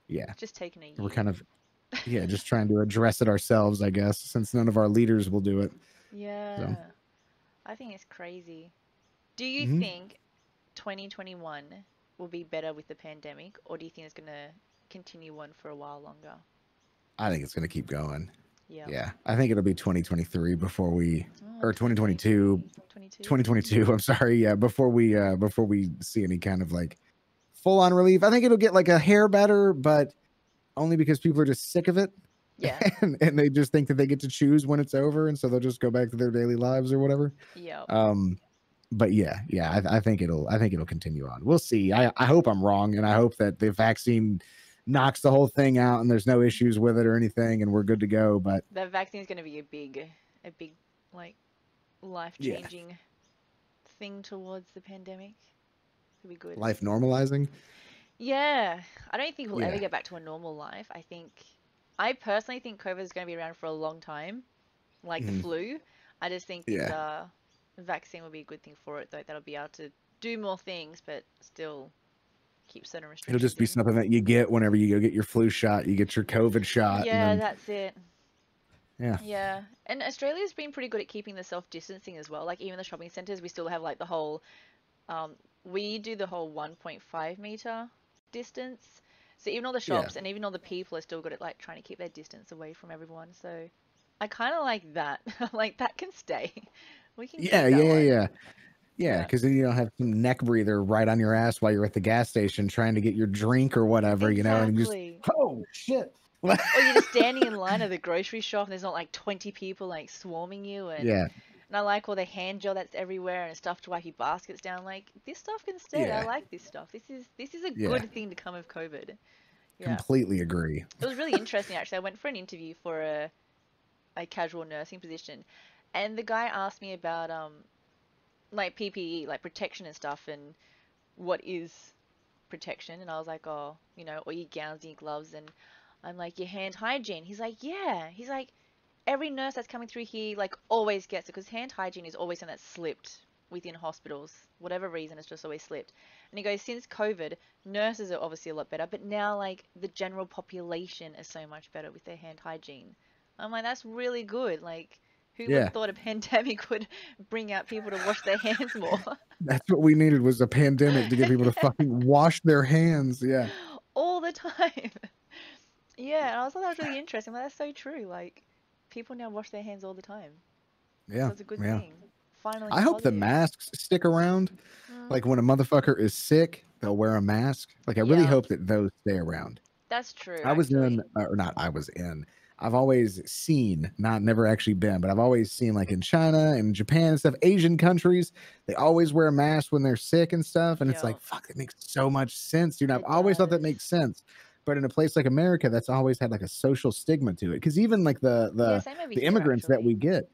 yeah, Just taking a we're U. kind of yeah just trying to address it ourselves, I guess, since none of our leaders will do it. So Yeah. I think it's crazy. Do you mhm. think 2021 will be better with the pandemic, or do you think it's gonna continue on for a while longer? I think it's going to keep going. Yeah. Yeah, I think it'll be 2023 before we Oh, or 2022 2023, 22. 2022, I'm sorry, yeah, before we see any kind of like full on relief. I think it'll get like a hair better, but only because people are just sick of it. Yeah. And they just think that they get to choose when it's over, and so they'll just go back to their daily lives or whatever. Yep. um but yeah, I think it'll continue on. We'll see. I hope I'm wrong, and I hope that the vaccine knocks the whole thing out and there's no issues with it or anything and we're good to go. But The vaccine is gonna be a big, like, yeah, life-changing thing towards the pandemic. It'll be good. life normalizing. Yeah. I don't think we'll ever Yeah. get back to a normal life. I personally think COVID is gonna be around for a long time, like the Mhm. flu. I just think this Yeah. vaccine will be a good thing for it, though. That'll be able to do more things, but still keep certain It'll just restrictions be in. something that you get whenever you go get your flu shot, you get your COVID shot, and Yeah, then that's it. yeah. Yeah, and Australia's been pretty good at keeping the self-distancing as well. Like even the shopping centers, we still have like the whole, um, we do the whole 1.5 meter distance. So even all the Yeah. shops and even all the people are still good at like trying to keep their distance away from everyone. So I kind of like that. Like that can stay. We can Yeah, keep that yeah, yeah, one. yeah. Yeah, Yeah, because then you don't have some neck breather right on your ass while you're at the gas station trying to get your drink or whatever, and you just exactly. oh shit. Or you're just standing in line at the grocery shop and there's not like 20 people like swarming you Yeah, and I like all the hand gel that's everywhere and stuff to wipe your baskets down. Like this stuff can stay. I yeah, like this stuff. This is a yeah. good thing to come of COVID. Yeah. Completely agree. It was really interesting actually. I went for an interview for a casual nursing position and the guy asked me about like PPE, like protection and stuff and what is protection and I was like, "Oh, all your gowns and your gloves and I'm like, your hand hygiene." He's like, "Yeah." He's like, every nurse that's coming through here like always gets it because hand hygiene is always something that's slipped within hospitals. Whatever reason, it's just always slipped. And he goes, since COVID, nurses are obviously a lot better, but now like the general population is so much better with their hand hygiene. I'm like, that's really good. Like, who would Yeah, have thought a pandemic would bring out people to wash their hands more? that's what we needed was a pandemic to get people to fucking wash their hands. Yeah, All the time. Yeah, and I thought that was really interesting. Like, that's so true. Like, people now wash their hands all the time. yeah, So it's a good yeah. thing. Finally I hope the positive. masks stick around. Mm, Like when a motherfucker is sick, they'll wear a mask. Like I really yeah, hope that those stay around. that's true, I was in, actually. or not, I was in. I've always seen, not never actually been, but I've always seen like in China and Japan and stuff, Asian countries, they always wear a mask when they're sick and stuff. And it's Yeah, like, fuck, that makes so much sense, dude. I've it always thought that does. makes sense. But in a place like America, that's always had like a social stigma to it. Cause even like the Yeah, the same over the here, immigrants that actually. we get,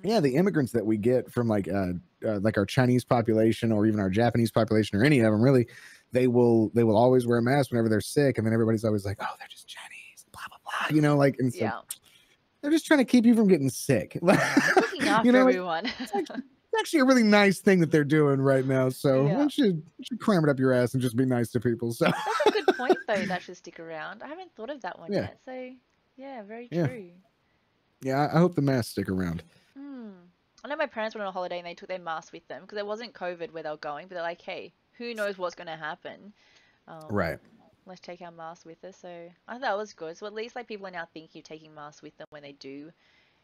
yeah, Mm. the immigrants that we get from like our Chinese population or even our Japanese population or any of them really, they will always wear a mask whenever they're sick, and then everybody's always like, oh, they're just Chinese, blah blah blah, like, and it's like Yeah, they're just trying to keep you from getting sick. they're looking you after know, everyone. it's actually a really nice thing that they're doing right now. So why Yeah. don't you cram it up your ass and just be nice to people? So That's a good point, though, that should stick around. I haven't thought of that one yeah, yet. So, yeah, very yeah, true. yeah. I hope the masks stick around. Hmm. I know my parents went on a holiday and they took their masks with them because it wasn't COVID where they were going, but they're like, hey, who knows what's going to happen? Um, Right. let's take our masks with us. So I thought that was good. So at least like people are now thinking of taking masks with them when they do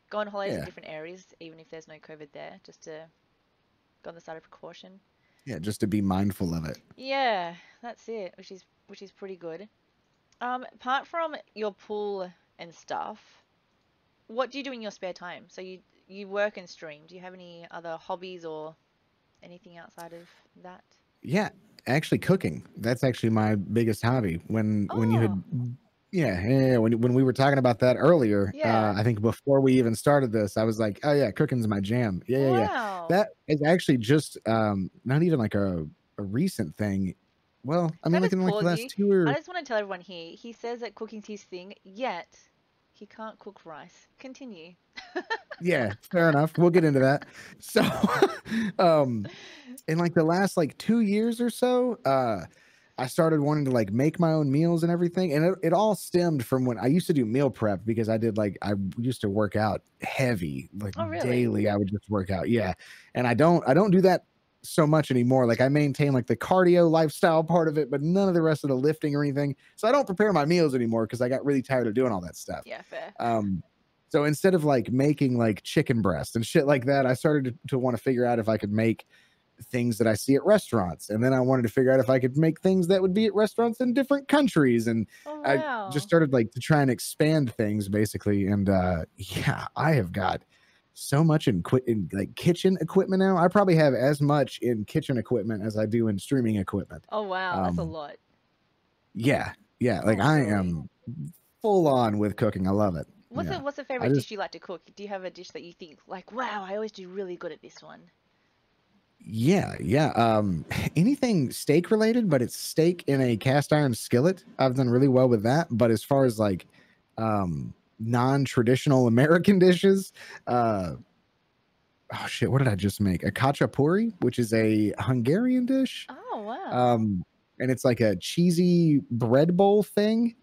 go on holidays in Yeah. different areas, even if there's no COVID there, just to go on the side of precaution. Yeah. Just to be mindful of it. Yeah, that's it, which is pretty good. Apart from your pool and stuff, what do you do in your spare time? So you work and stream. Do you have any other hobbies or anything outside of that? Yeah, actually cooking. That's actually my biggest hobby. When you Oh, had yeah, when we were talking about that earlier, yeah. I think before we even started this, I was like, "Oh yeah, cooking's my jam." Yeah, yeah, yeah. Wow. That is actually just not even like a recent thing. Well, I Can mean I like just in like the pause last you? 2 I or just want to tell everyone here, he says that cooking's his thing, yet he can't cook rice. Continue. yeah, fair enough. We'll get into that. So, um in like the last like 2 years or so, I started wanting to like make my own meals and everything. And it all stemmed from when I used to do meal prep because I used to work out heavy, like Oh, really? daily. I would just work out. Yeah. And I don't do that so much anymore. Like I maintain like the cardio lifestyle part of it, but none of the rest of the lifting or anything. So I don't prepare my meals anymore because I got really tired of doing all that stuff. Yeah, fair. Um, so instead of like making like chicken breast and shit like that, I started to want to figure out if I could make things that I see at restaurants. And then I wanted to figure out if I could make things that would be at restaurants in different countries. And Oh, I just wow. started like to try and expand things basically. And yeah, I have got so much in like kitchen equipment now. I probably have as much in kitchen equipment as I do in streaming equipment. Oh, wow. That's a Um, lot. yeah, yeah, like Oh, I really? am full on with cooking. I love it. What's the Yeah. what's the I favorite just dish you like to cook? Do you have a dish that you think like, wow, I always do really good at this one? Yeah, yeah. Anything steak related, but it's steak in a cast iron skillet. I've done really well with that. But as far as like non-traditional American dishes, uh oh shit, what did I just make? A khachapuri, which is a Hungarian dish. Oh, wow. Um, and it's like a cheesy bread bowl thing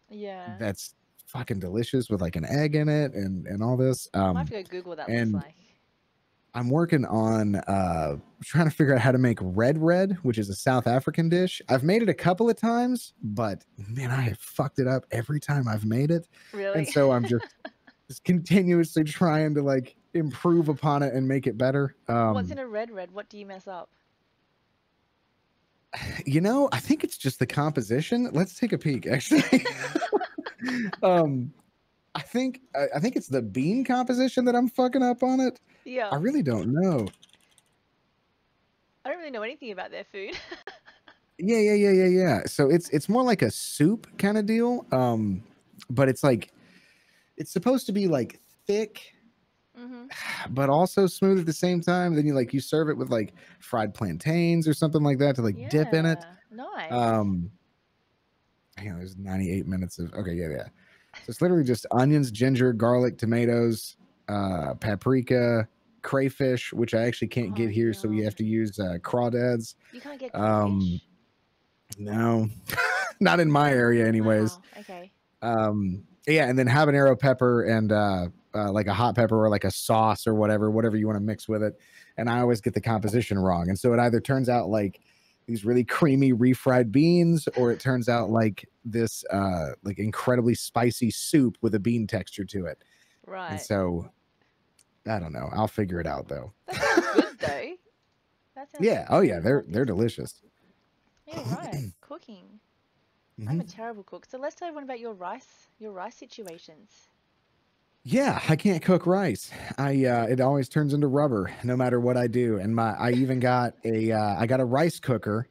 Yeah. that's fucking delicious with like an egg in it and all this. I might have to go Google what that looks And like. I'm working on trying to figure out how to make red, which is a South African dish. I've made it a couple of times, but man, I have fucked it up every time I've made it. And Really? so I'm just continuously trying to like improve upon it and make it better. What's in a red? What do you mess up? I think it's just the composition. Let's take a peek actually. um I think it's the bean composition that I'm fucking up on it. I Yeah. really don't know. I don't really know anything about their food. Yeah. So it's more like a soup kind of deal. But it's like it's supposed to be like thick, Hmm. but also smooth at the same time. Then you serve it with like fried plantains or something like that to like dip in it. Yeah. Nice. Um, there's 98 minutes of yeah. So it's literally just onions, ginger, garlic, tomatoes, paprika, crayfish, which I actually can't Oh, get here, so we have yum. to use crawdads. You can't get Um, crayfish? no, not in my area, anyways. Wow. Okay. Yeah, and then habanero pepper and like a hot pepper or like a sauce or whatever you want to mix with it. And I always get the composition wrong, and so it either turns out like these really creamy refried beans, or it turns out like this like incredibly spicy soup with a bean texture to it. And Right. so I don't know. I'll figure it out though. That sounds good though. That sounds Yeah. really Oh good. yeah. I love They're this. delicious. Yeah, right. Cooking. I'm Hmm. a terrible cook. So let's tell everyone about your rice situations. Yeah, I can't cook rice. It always turns into rubber no matter what I do. And I even got I got a rice cooker.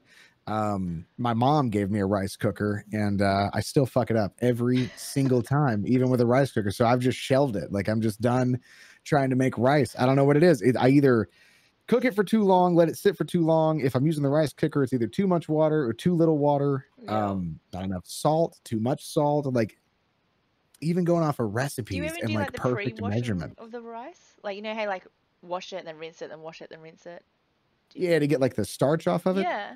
My mom gave me a rice cooker, and I still fuck it up every single time, even with a rice cooker. So I've just shelved it. Like I'm just done trying to make rice. I don't know what it is. I either cook it for too long, let it sit for too long. If I'm using the rice cooker, it's either too much water or too little water. Yeah. Not enough salt, too much salt. Like even going off of Do you recipes ever and do like like the perfect pre-washing measurement. of the rice? Like you know how like wash it, then rinse it, then wash it, then rinse it. Do you... Yeah, to get like the starch off of it. Yeah.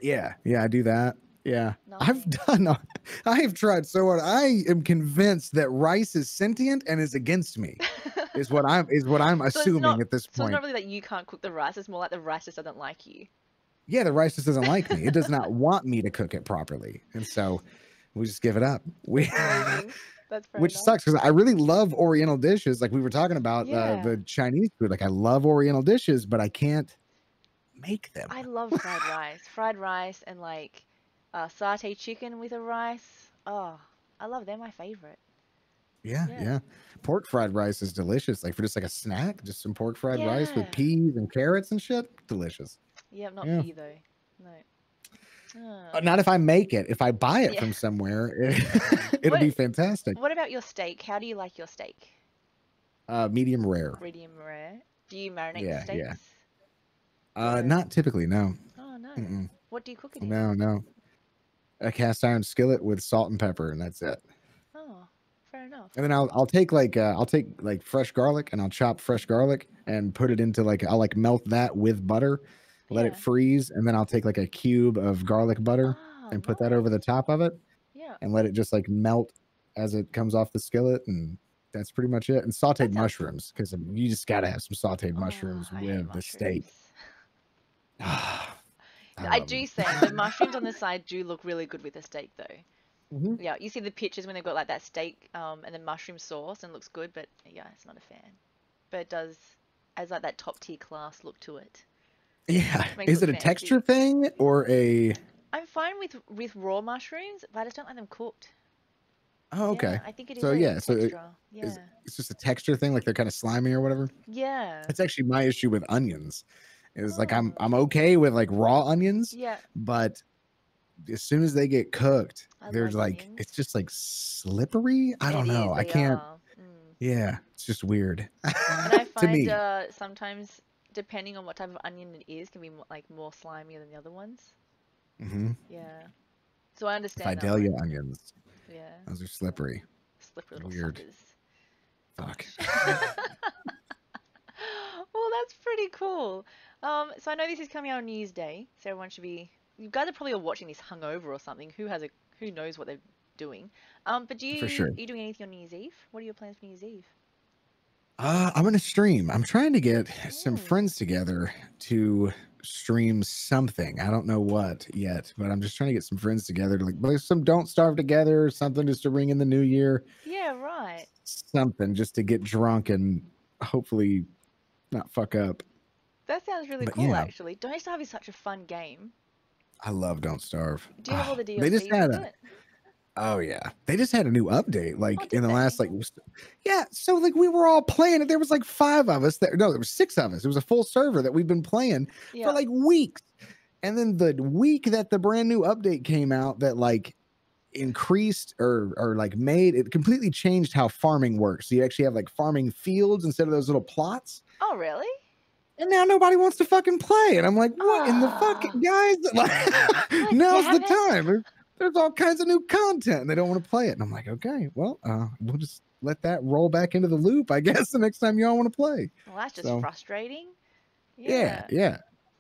Yeah, yeah, I do that. Yeah. I've Nothing. done I have tried so hard. I am convinced that rice is sentient and is against me. Is what I'm So it's assuming not. at this So it's not point. really that you can't cook the rice. It's more like the rice just doesn't like you. Yeah, the rice just doesn't like me. It does not want me to cook it properly. And so we just give it up. We That's amazing. That's fair which enough. sucks because I really love Oriental dishes. Like we were talking about Yeah. the Chinese food. Like I love Oriental dishes, but I can't make them. I love fried rice. Fried rice and like satay chicken with a rice. Oh, I love. They're my favorite. Yeah, Yeah. yeah. Pork fried rice is delicious. Like for just like a snack, just some pork fried rice with Yeah. peas and carrots and shit. Delicious. Yeah, not for Yeah. you though. No. Ah. Not if I make it. If I buy it Yeah. from somewhere, it'll be What fantastic. What about your steak? How do you like your steak? Medium rare. Medium rare. Do you marinate the Yeah, yeah. steaks? Yeah. Not typically, no. Oh no. Mm-mm. What do you cook it in? No, no. A cast iron skillet with salt and pepper, and that's it. Oh, fair enough. And then I'll take like fresh garlic and I'll chop fresh garlic and put it into like I'll like melt that with butter, let it Yeah. freeze, and then I'll take like a cube of garlic butter Oh, and put that over the nice. top of it Yeah. and let it just like melt as it comes off the skillet, and that's pretty much it. And That sauteed sounds. mushrooms, because you just gotta have some sauteed Oh, mushrooms I hate with the steak. mushrooms. I do um, say the mushrooms on the side do look really good with the steak though. mhm. Yeah, you see the pictures when they've got like that steak and then mushroom sauce and it looks good, but yeah, it's not a fan. But it does as like that top tier class look to it. Yeah, Makes it is look it a texture fancy. thing or a? I'm fine with raw mushrooms, but I just don't like them cooked. Oh, Yeah, okay. I think it is So a yeah, texture. is Yeah. it's just a texture thing, like they're kind of slimy or whatever. Yeah. It's actually my issue with onions. Is like Oh. I'm okay with like raw onions, Yeah, but as soon as they get cooked, I there's love like onions. it's just like slippery. I It don't is, know. I they can't. are. Mm. Yeah, it's just weird And I to find me. sometimes, depending on what type of onion it is, can be like more slimy than the other ones. Hmm. Yeah. So I understand that Vidalia one. onions, Yeah. those are slippery. Slippery little Weird. suckers. Fuck. Well, that's pretty cool. So I know this is coming out on New Year's Day, so everyone should be. You guys are probably all watching this hungover or something. Who knows what they're doing? But For sure. are you doing anything on New Year's Eve? What are your plans for New Year's Eve? I'm gonna stream. I'm trying to get some Ooh. friends together to stream something. I don't know what yet, but I'm just trying to get some friends together to like play some Don't Starve Together or something just to ring in the new year. Yeah, right. Something just to get drunk and hopefully not fuck up. That sounds really But cool, yeah, actually. Don't Starve is such a fun game. I love Don't Starve. Do you have all the They just DLCs had with a it? Oh yeah, they just had a new update Oh, like in did the last they? like yeah. So like we were all playing it. There was like five of us. There was six of us. It was a full server that we've been playing for Yeah. like weeks. And then the week that the brand new update came out, that like increased or like made it completely changed how farming works. So you actually have like farming fields instead of those little plots. Oh, really? And now nobody wants to fucking play. And I'm like, what in the fuck, Oh, guys? Like, God now's the damn it. time. There's all kinds of new content and they don't want to play it. And I'm like, okay, well, we'll just let that roll back into the loop, I guess, the next time y'all want to play. Well, that's just So frustrating. yeah, Yeah. yeah.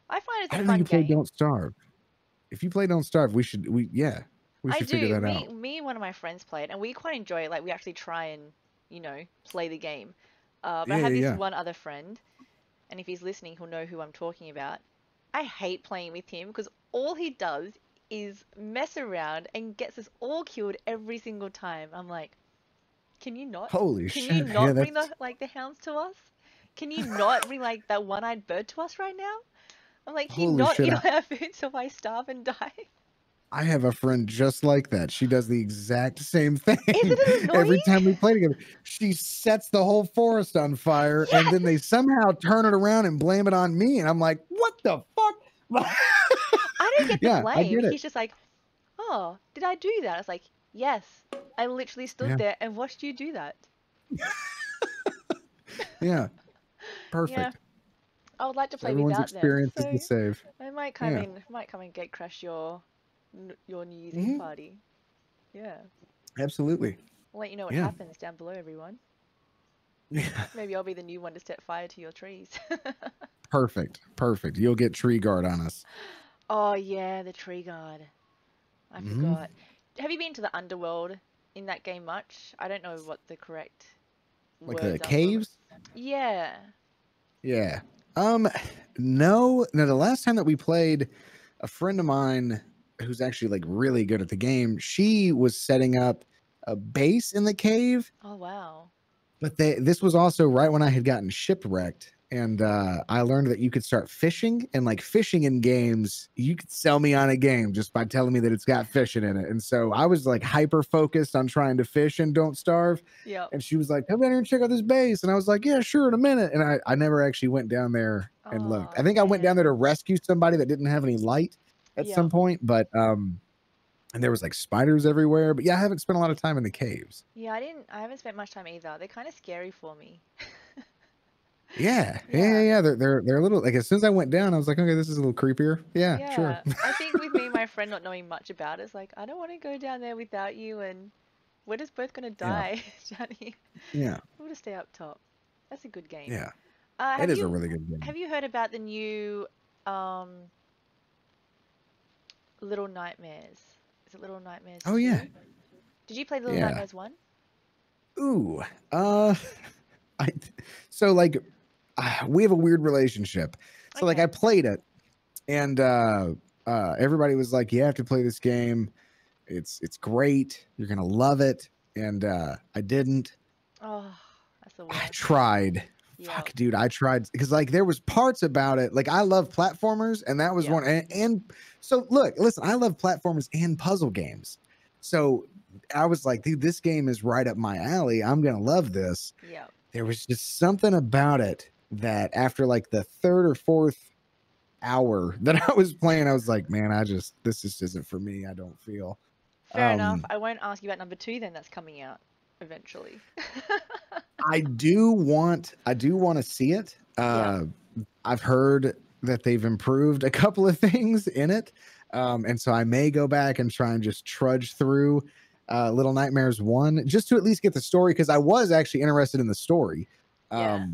I find it's I a don't know you fun play game. Don't Starve. If you play Don't Starve, we I should figure do. that Me, out. me and one of my friends play it, and we quite enjoy it. Like, we actually try and, play the game. But I Yeah, have yeah, this yeah. one other friend, and if he's listening, he'll know who I'm talking about. I hate playing with him because all he does is mess around and gets us all killed every single time. I'm like, can you not? Holy Can you shit. Yeah, not bring that's the hounds to us? can you not bring like that one-eyed bird to us right now? I'm like, can you Holy not shit. eat all our food so I starve and die? I have a friend just like that. She does the exact same thing Isn't it every annoying? time we play together. She sets the whole forest on fire, and then they Yes! somehow turn it around and blame it on me. And I'm like, what the fuck? I don't get the Yeah, I blame. get it. He's just like, oh, did I do that? I was like, yes. I literally stood Yeah, there and watched you do that. yeah, Yeah, perfect. I would like to So play everyone's without them. experience is the So save. I might come Yeah. in, might come and get crash your New Year's Eve Hmm. party. Yeah. Absolutely. I'll let you know what Yeah. happens down below, everyone. Yeah. Maybe I'll be the new one to set fire to your trees. Perfect. Perfect. You'll get tree guard on us. Oh yeah, the tree guard. I Hmm. forgot. Have you been to the underworld in that game much? I don't know what the correct Like the words are for it. caves. Yeah. Yeah. Um, no. No, the last time that we played, a friend of mine who's actually like really good at the game, she was setting up a base in the cave, Oh wow. but this was also right when I had gotten shipwrecked. And I learned that you could start fishing, and like fishing in games, you could sell me on a game just by telling me that it's got fishing in it. And so I was like hyper focused on trying to fish and don't starve. Yep. And she was like, come down here and check out this base. And I was like, yeah, sure, in a minute. And I never actually went down there and looked. Oh I think I went down man. there to rescue somebody that didn't have any light at some Yep. point, but and there was like spiders everywhere. But yeah, I haven't spent a lot of time in the caves. Yeah, I haven't spent much time either. They're kind of scary for me. Yeah, yeah, yeah, Yeah. yeah. They're a little like as soon as I went down, I was like, okay, this is a little creepier. Yeah, sure. Yeah. I think with me and my friend not knowing much about it, it's like I don't want to go down there without you and we're just both gonna Yeah, die down here. yeah, We'll just stay up top. That's a good game. yeah. Uh, It have is a you really good game. have you heard about the new um Little Nightmares? Is it Little Nightmares Oh yeah, 2? Did you play Little yeah. Nightmares 1? Ooh, uh, I so like we have a weird relationship. So like I Okay. played it, and everybody was like, "You have to play this game. It's great. You're gonna love it." And I didn't. Oh, that's the I worst. tried. Yep. Fuck, dude, I tried because like there was parts about it. Like I love platformers, and that was Yep. one. And so look, listen, I love platformers and puzzle games. So I was like, dude, this game is right up my alley. I'm gonna love this. Yep. There was just something about it that after like the third or fourth hour that I was playing, I was like, man, this just isn't for me. I don't feel. Fair enough. Um, I won't ask you about number 2 then that's coming out eventually. I do want to see it. Yep. I've heard that they've improved a couple of things in it. And so I may go back and try and just trudge through Little Nightmares 1 just to at least get the story because I was actually interested in the story. Yeah.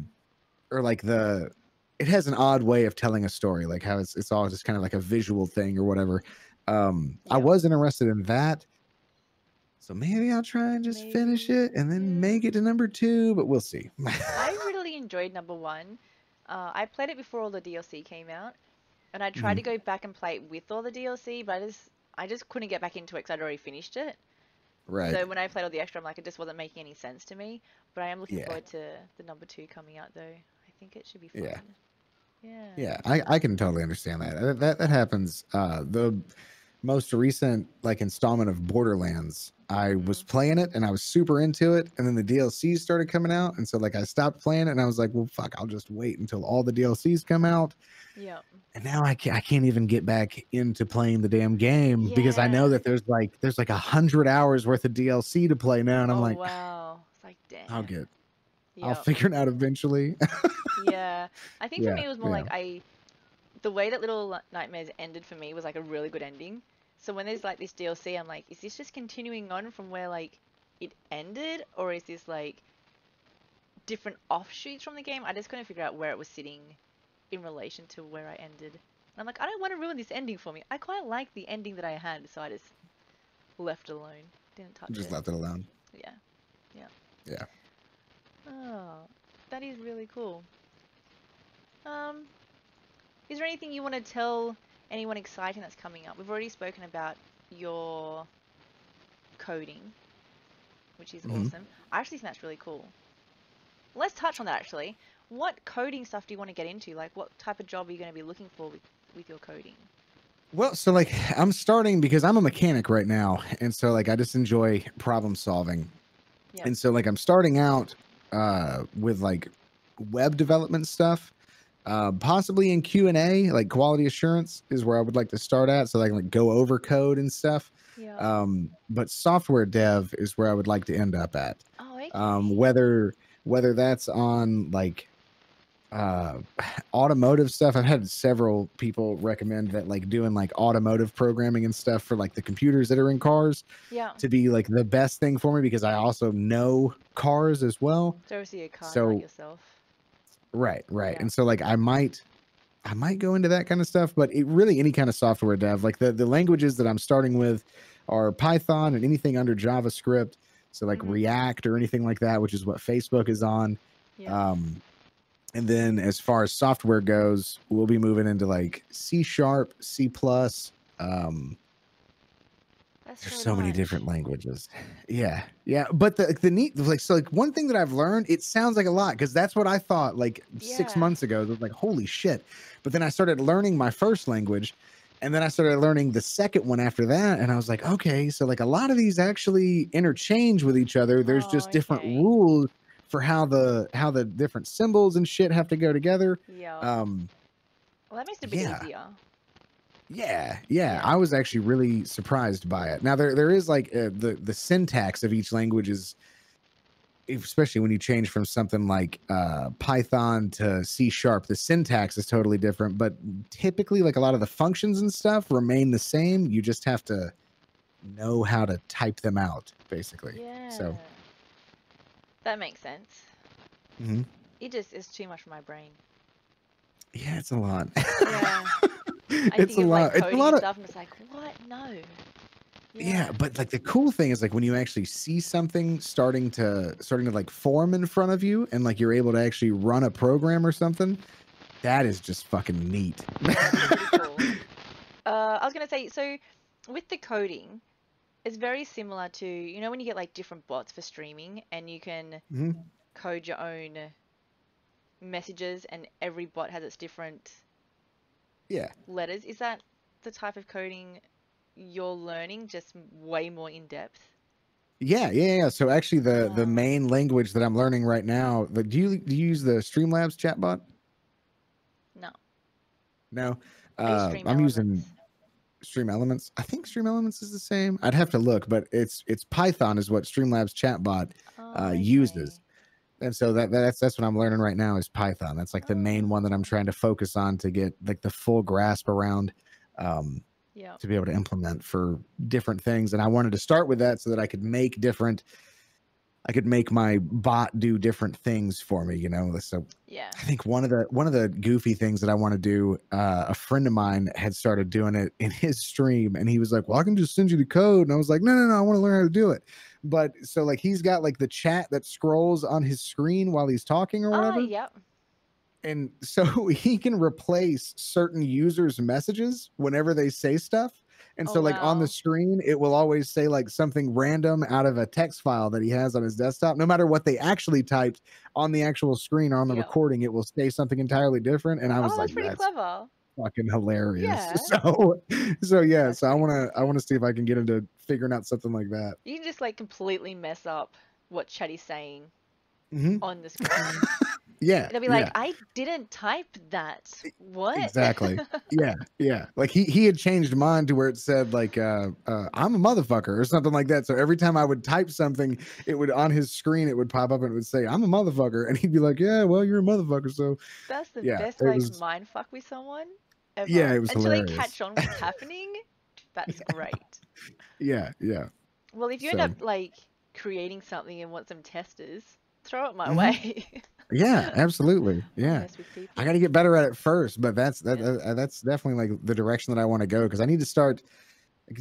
Or like it has an odd way of telling a story, like how it's all just kind of like a visual thing or whatever. I Yep. was interested in that. So maybe I'll try and just finish Maybe. it and then Yeah. make it to number 2, but we'll see. I really enjoyed number 1. I played it before all the DLC came out, and I tried to Mhm. go back and play it with all the DLC, but I just couldn't get back into it because I'd already finished it. Right. So when I played all the extra, I'm like, it just wasn't making any sense to me. But I am looking Yeah. forward to the number 2 coming out, though. I think it should be fun. Yeah. Yeah. Yeah. I can totally understand that. That happens. The most recent like installment of Borderlands, I was Mhm. playing it and I was super into it, and then the DLCs started coming out, and so like I stopped playing it and I was like, well, fuck, I'll just wait until all the DLCs come out. Yep. And now I can't even get back into playing the damn game because I know Yeah. that there's like 100 hours worth of DLC to play now, and I'm Oh like, wow. It's like, I'll damn. get I'll Yep. figure it out eventually. Yeah. I think for Yeah, me it was more yeah. like the way that Little Nightmares ended for me was like a really good ending. So when there's like this DLC, I'm like, is this just continuing on from where like it ended, or is this like different offshoots from the game? I just couldn't figure out where it was sitting in relation to where I ended. And I'm like, I don't want to ruin this ending for me. I quite like the ending that I had, so I just left it alone. Didn't touch Just it. left it alone. Yeah. Yeah. Yeah. Oh, that is really cool. Um, is there anything you want to tell anyone exciting that's coming up? We've already spoken about your coding, which is Mhm. awesome. I actually think that's really cool. Let's touch on that actually. What coding stuff do you want to get into? Like, what type of job are you going to be looking for with your coding? Well, so like I'm starting because I'm a mechanic right now, and so like I just enjoy problem solving. Yep. And so like I'm starting out with like web development stuff. Possibly in Q&A, like quality assurance is where I would like to start at, so I can like go over code and stuff. Yep. But software dev is where I would like to end up at. Oh, okay. Whether that's on like uh automotive stuff. I've had several people recommend that like doing like automotive programming and stuff for like the computers that are in cars Yeah. to be like the best thing for me, because I also know cars as well. So obviously a car nut So yourself. right. Yeah. And so like I might go into that kind of stuff, but it really any kind of software dev, like the languages that I'm starting with are Python and anything under JavaScript. So like React or anything like that, which is what Facebook is on. Yeah. And then as far as software goes, we'll be moving into like C#, C+. There's so many different languages. Yeah. But the neat, like, so like one thing that I've learned, it sounds like a lot because that's what I thought like 6 months ago. It was like, holy shit. But then I started learning my first language, and then I started learning the second one after that. And I was like, okay, so like a lot of these actually interchange with each other. There's just different rules for how the different symbols and shit have to go together. Yeah. Well, that makes it a bit easier. Yeah. I was actually really surprised by it. Now there is like the syntax of each language is, especially when you change from something like Python to C#, the syntax is totally different, but typically like a lot of the functions and stuff remain the same. You just have to know how to type them out, basically. Yeah. So that makes sense. It just is too much for my brain. Yeah, it's a lot. Yeah. It's a lot. Like, coding and stuff, and it's like, what? No. Yeah, but like the cool thing is like when you actually see something starting to like form in front of you, and like you're able to actually run a program or something, that is just fucking neat. Pretty cool. I was gonna say, so with the coding, it's very similar to, you know, when you get like different bots for streaming and you can code your own messages and every bot has its different letters. Is that the type of coding you're learning, just way more in depth? Yeah. So actually the main language that I'm learning right now, do you use the Streamlabs chatbot? No. I'm using Stream Elements. I think Stream Elements is the same. I'd have to look, but it's Python is what Streamlabs chatbot uses. And so that's what I'm learning right now is Python. That's like the main one that I'm trying to focus on to get like the full grasp around, to be able to implement for different things. And I wanted to start with that so that I could make my bot do different things for me, you know? So I think one of the goofy things that I want to do, a friend of mine had started doing it in his stream, and he was like, well, I can just send you the code. And I was like, no, I want to learn how to do it. But so like he's got like the chat that scrolls on his screen while he's talking or whatever. And so he can replace certain users' messages whenever they say stuff. And so like on the screen, it will always say like something random out of a text file that he has on his desktop. No matter what they actually typed on the actual screen or on the recording, it will say something entirely different. And I was like, that's pretty clever. Fucking hilarious. Yeah. So I want to see if I can get into figuring out something like that. You can just like completely mess up what Chatty's saying on the screen. They'll be like, I didn't type that. What? Exactly. Yeah. Like he had changed mine to where it said like I'm a motherfucker or something like that. So every time I would type something, it would on his screen it would pop up and it would say I'm a motherfucker, and he'd be like, yeah, well, you're a motherfucker. So that's the best way to mind fuck with someone ever. Yeah, it was until hilarious. They catch on what's happening. That's great. Yeah. Well, if you end up like creating something and want some testers, throw it my way. Yeah, absolutely. Yeah, I got to get better at it first, but that's definitely like the direction that I want to go, because I need to start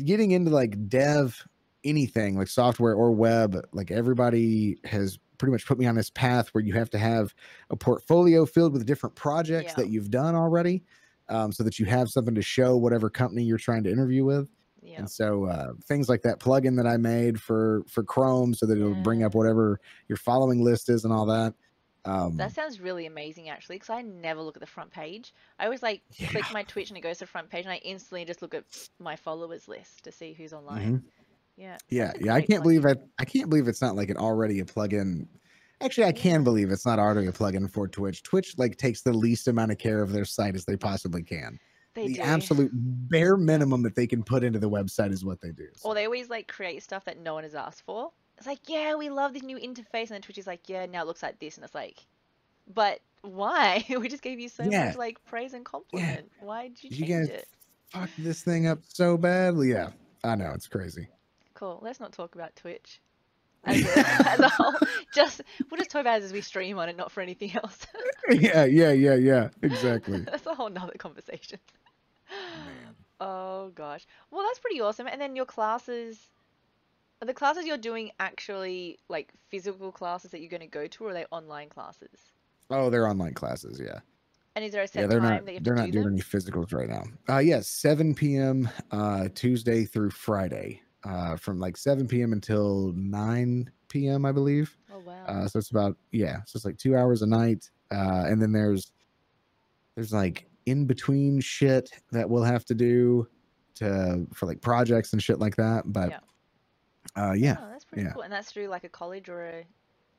getting into like dev anything like software or web. Like everybody has pretty much put me on this path where you have to have a portfolio filled with different projects that you've done already, so that you have something to show whatever company you're trying to interview with. And so things like that plugin that I made for Chrome so that it'll bring up whatever your following list is and all that. That sounds really amazing, actually, because I never look at the front page. I always like click Yeah. my Twitch and it goes to the front page, and I instantly just look at my followers list to see who's online. Hmm. Yeah, Yeah, such a yeah. I great can't believe plugin. I can't believe it's not like an already a plugin. Actually, I can Yeah, believe it's not already a plugin for Twitch. Twitch like takes the least amount of care of their site as they possibly can. they The do. absolute bare minimum that they can put into the website is what they do. Or So they always like create stuff that no one has asked for. It's like, yeah, we love this new interface, and then Twitch is like, yeah, now it looks like this, and it's like, but why? We just gave you so much yeah, like praise and yeah. compliment. Why did you You change guys it? fucked this thing up so badly. Yeah, I know it's crazy. Cool. Let's not talk about Twitch as a as a whole. Just we'll just talk about it as we stream on it, not for anything else. Yeah, yeah, yeah, yeah. Exactly. That's a whole nother conversation. Man. Oh gosh. Well, that's pretty awesome. And then your classes, are the classes you're doing actually like physical classes that you're going to go to, or are they online classes? Oh, they're online classes. Yeah. And is there a Yeah, set time that you have to they're not do doing them? any physicals right now. Yes, 7 p.m. Tuesday through Friday. From like 7 p.m. until 9 p.m. I believe. Oh wow. So it's about so it's like 2 hours a night. And then there's like in between shit that we'll have to do to for like projects and shit like that. But Yeah. yeah, Oh, that's pretty yeah. cool. And that's through like a college or a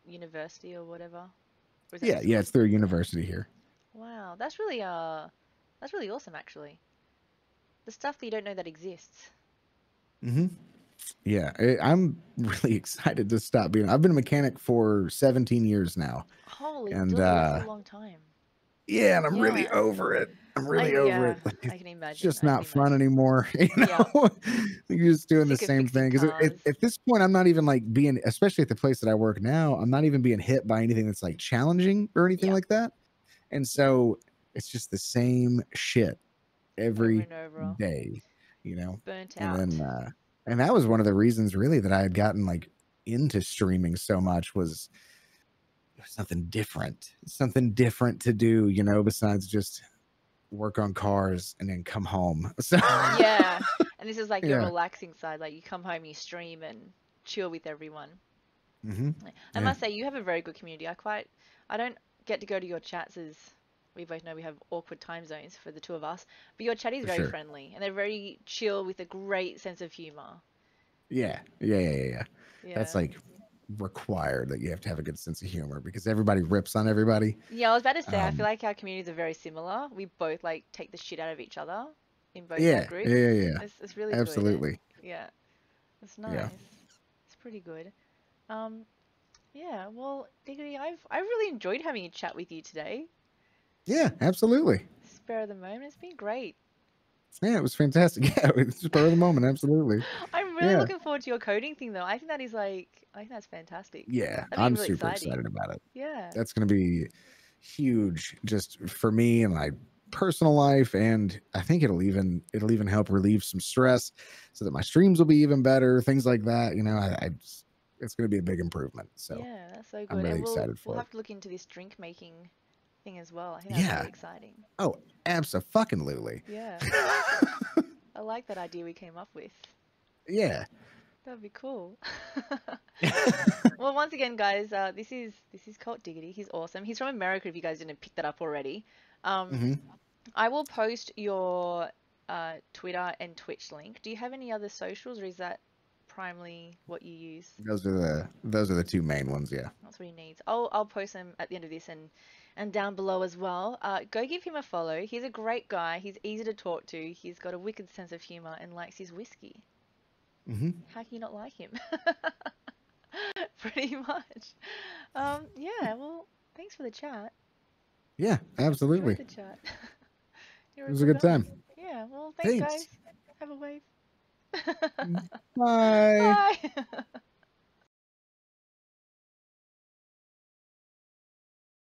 university or whatever. Or is that Yeah, just yeah, school? it's through a university here. Wow, that's really awesome actually. The stuff that you don't know that exists. Hmm. Yeah, I'm really excited to stop being. I've been a mechanic for 17 years now, Holy and dooly, that's a long time. yeah, and I'm really Yeah. over it. I'm I really over yeah, it. Like, I can it's imagine. just I can not fun imagine. anymore. Yeah. You're just doing the Sick of same fixing thing. Because cars. at this point, I'm not even like being, especially at the place that I work now, I'm not even being hit by anything that's like challenging or anything Yeah. like that. And Yeah. so it's just the same shit Over every and over. day, you know. Burnt And out. and that was one of the reasons really that I had gotten like into streaming so much was something different to do, you know, besides just work on cars and then come home. So Yeah. And this is like your yeah. relaxing side. Like you come home, you stream and chill with everyone. Hmm. I Yeah, must say you have a very good community. I don't get to go to your chats as we both know we have awkward time zones for the two of us, but your chat is for very sure. friendly and they're very chill with a great sense of humor. Yeah, yeah, yeah, yeah, yeah. That's Yeah. like required that you have to have a good sense of humor because everybody rips on everybody. Yeah, I was about to say, I feel Um, like our communities are very similar. We both like take the shit out of each other in both our yeah, yeah, groups. yeah, yeah. It's really good. Absolutely. Yeah, it's Yeah. nice. It's pretty good. Um, yeah, well, Diggity, I've really enjoyed having a chat with you today. Yeah, absolutely. Spare of the moment, it's been great. Yeah, it was fantastic. Yeah, it's spur of the moment. Absolutely. I'm really Yeah. looking forward to your coding thing though. I think that is like, I think that's fantastic. Yeah, That'd be I'm really super exciting. excited about it. Yeah. That's going to be huge just for me and my personal life, and I think it'll even help relieve some stress so that my streams will be even better, things like that. You know, it's going to be a big improvement. So Yeah, that's so I'm good. really And excited we'll for it. have to look into this drink making thing as well. I think that's Yeah. really exciting. Oh, absolutely. Yeah. I like that idea we came up with. Yeah. That'd be cool. Well, once again, guys, this is Cult Diggity. He's awesome. He's from America. If you guys didn't pick that up already, um, Hmm. I will post your Twitter and Twitch link. Do you have any other socials, or is that primarily what you use? Those are the two main ones. Yeah. That's what he needs. I'll post them at the end of this and down below as well. Go give him a follow. He's a great guy. He's easy to talk to. He's got a wicked sense of humor and likes his whiskey. Hmm. How can you not like him? Pretty much. Yeah, well, thanks for the chat. Yeah, Enjoyed absolutely. the chat. You're It a was a good good guy. time. Yeah, well, thanks, guys. Thanks. Have a wave. Bye. Bye.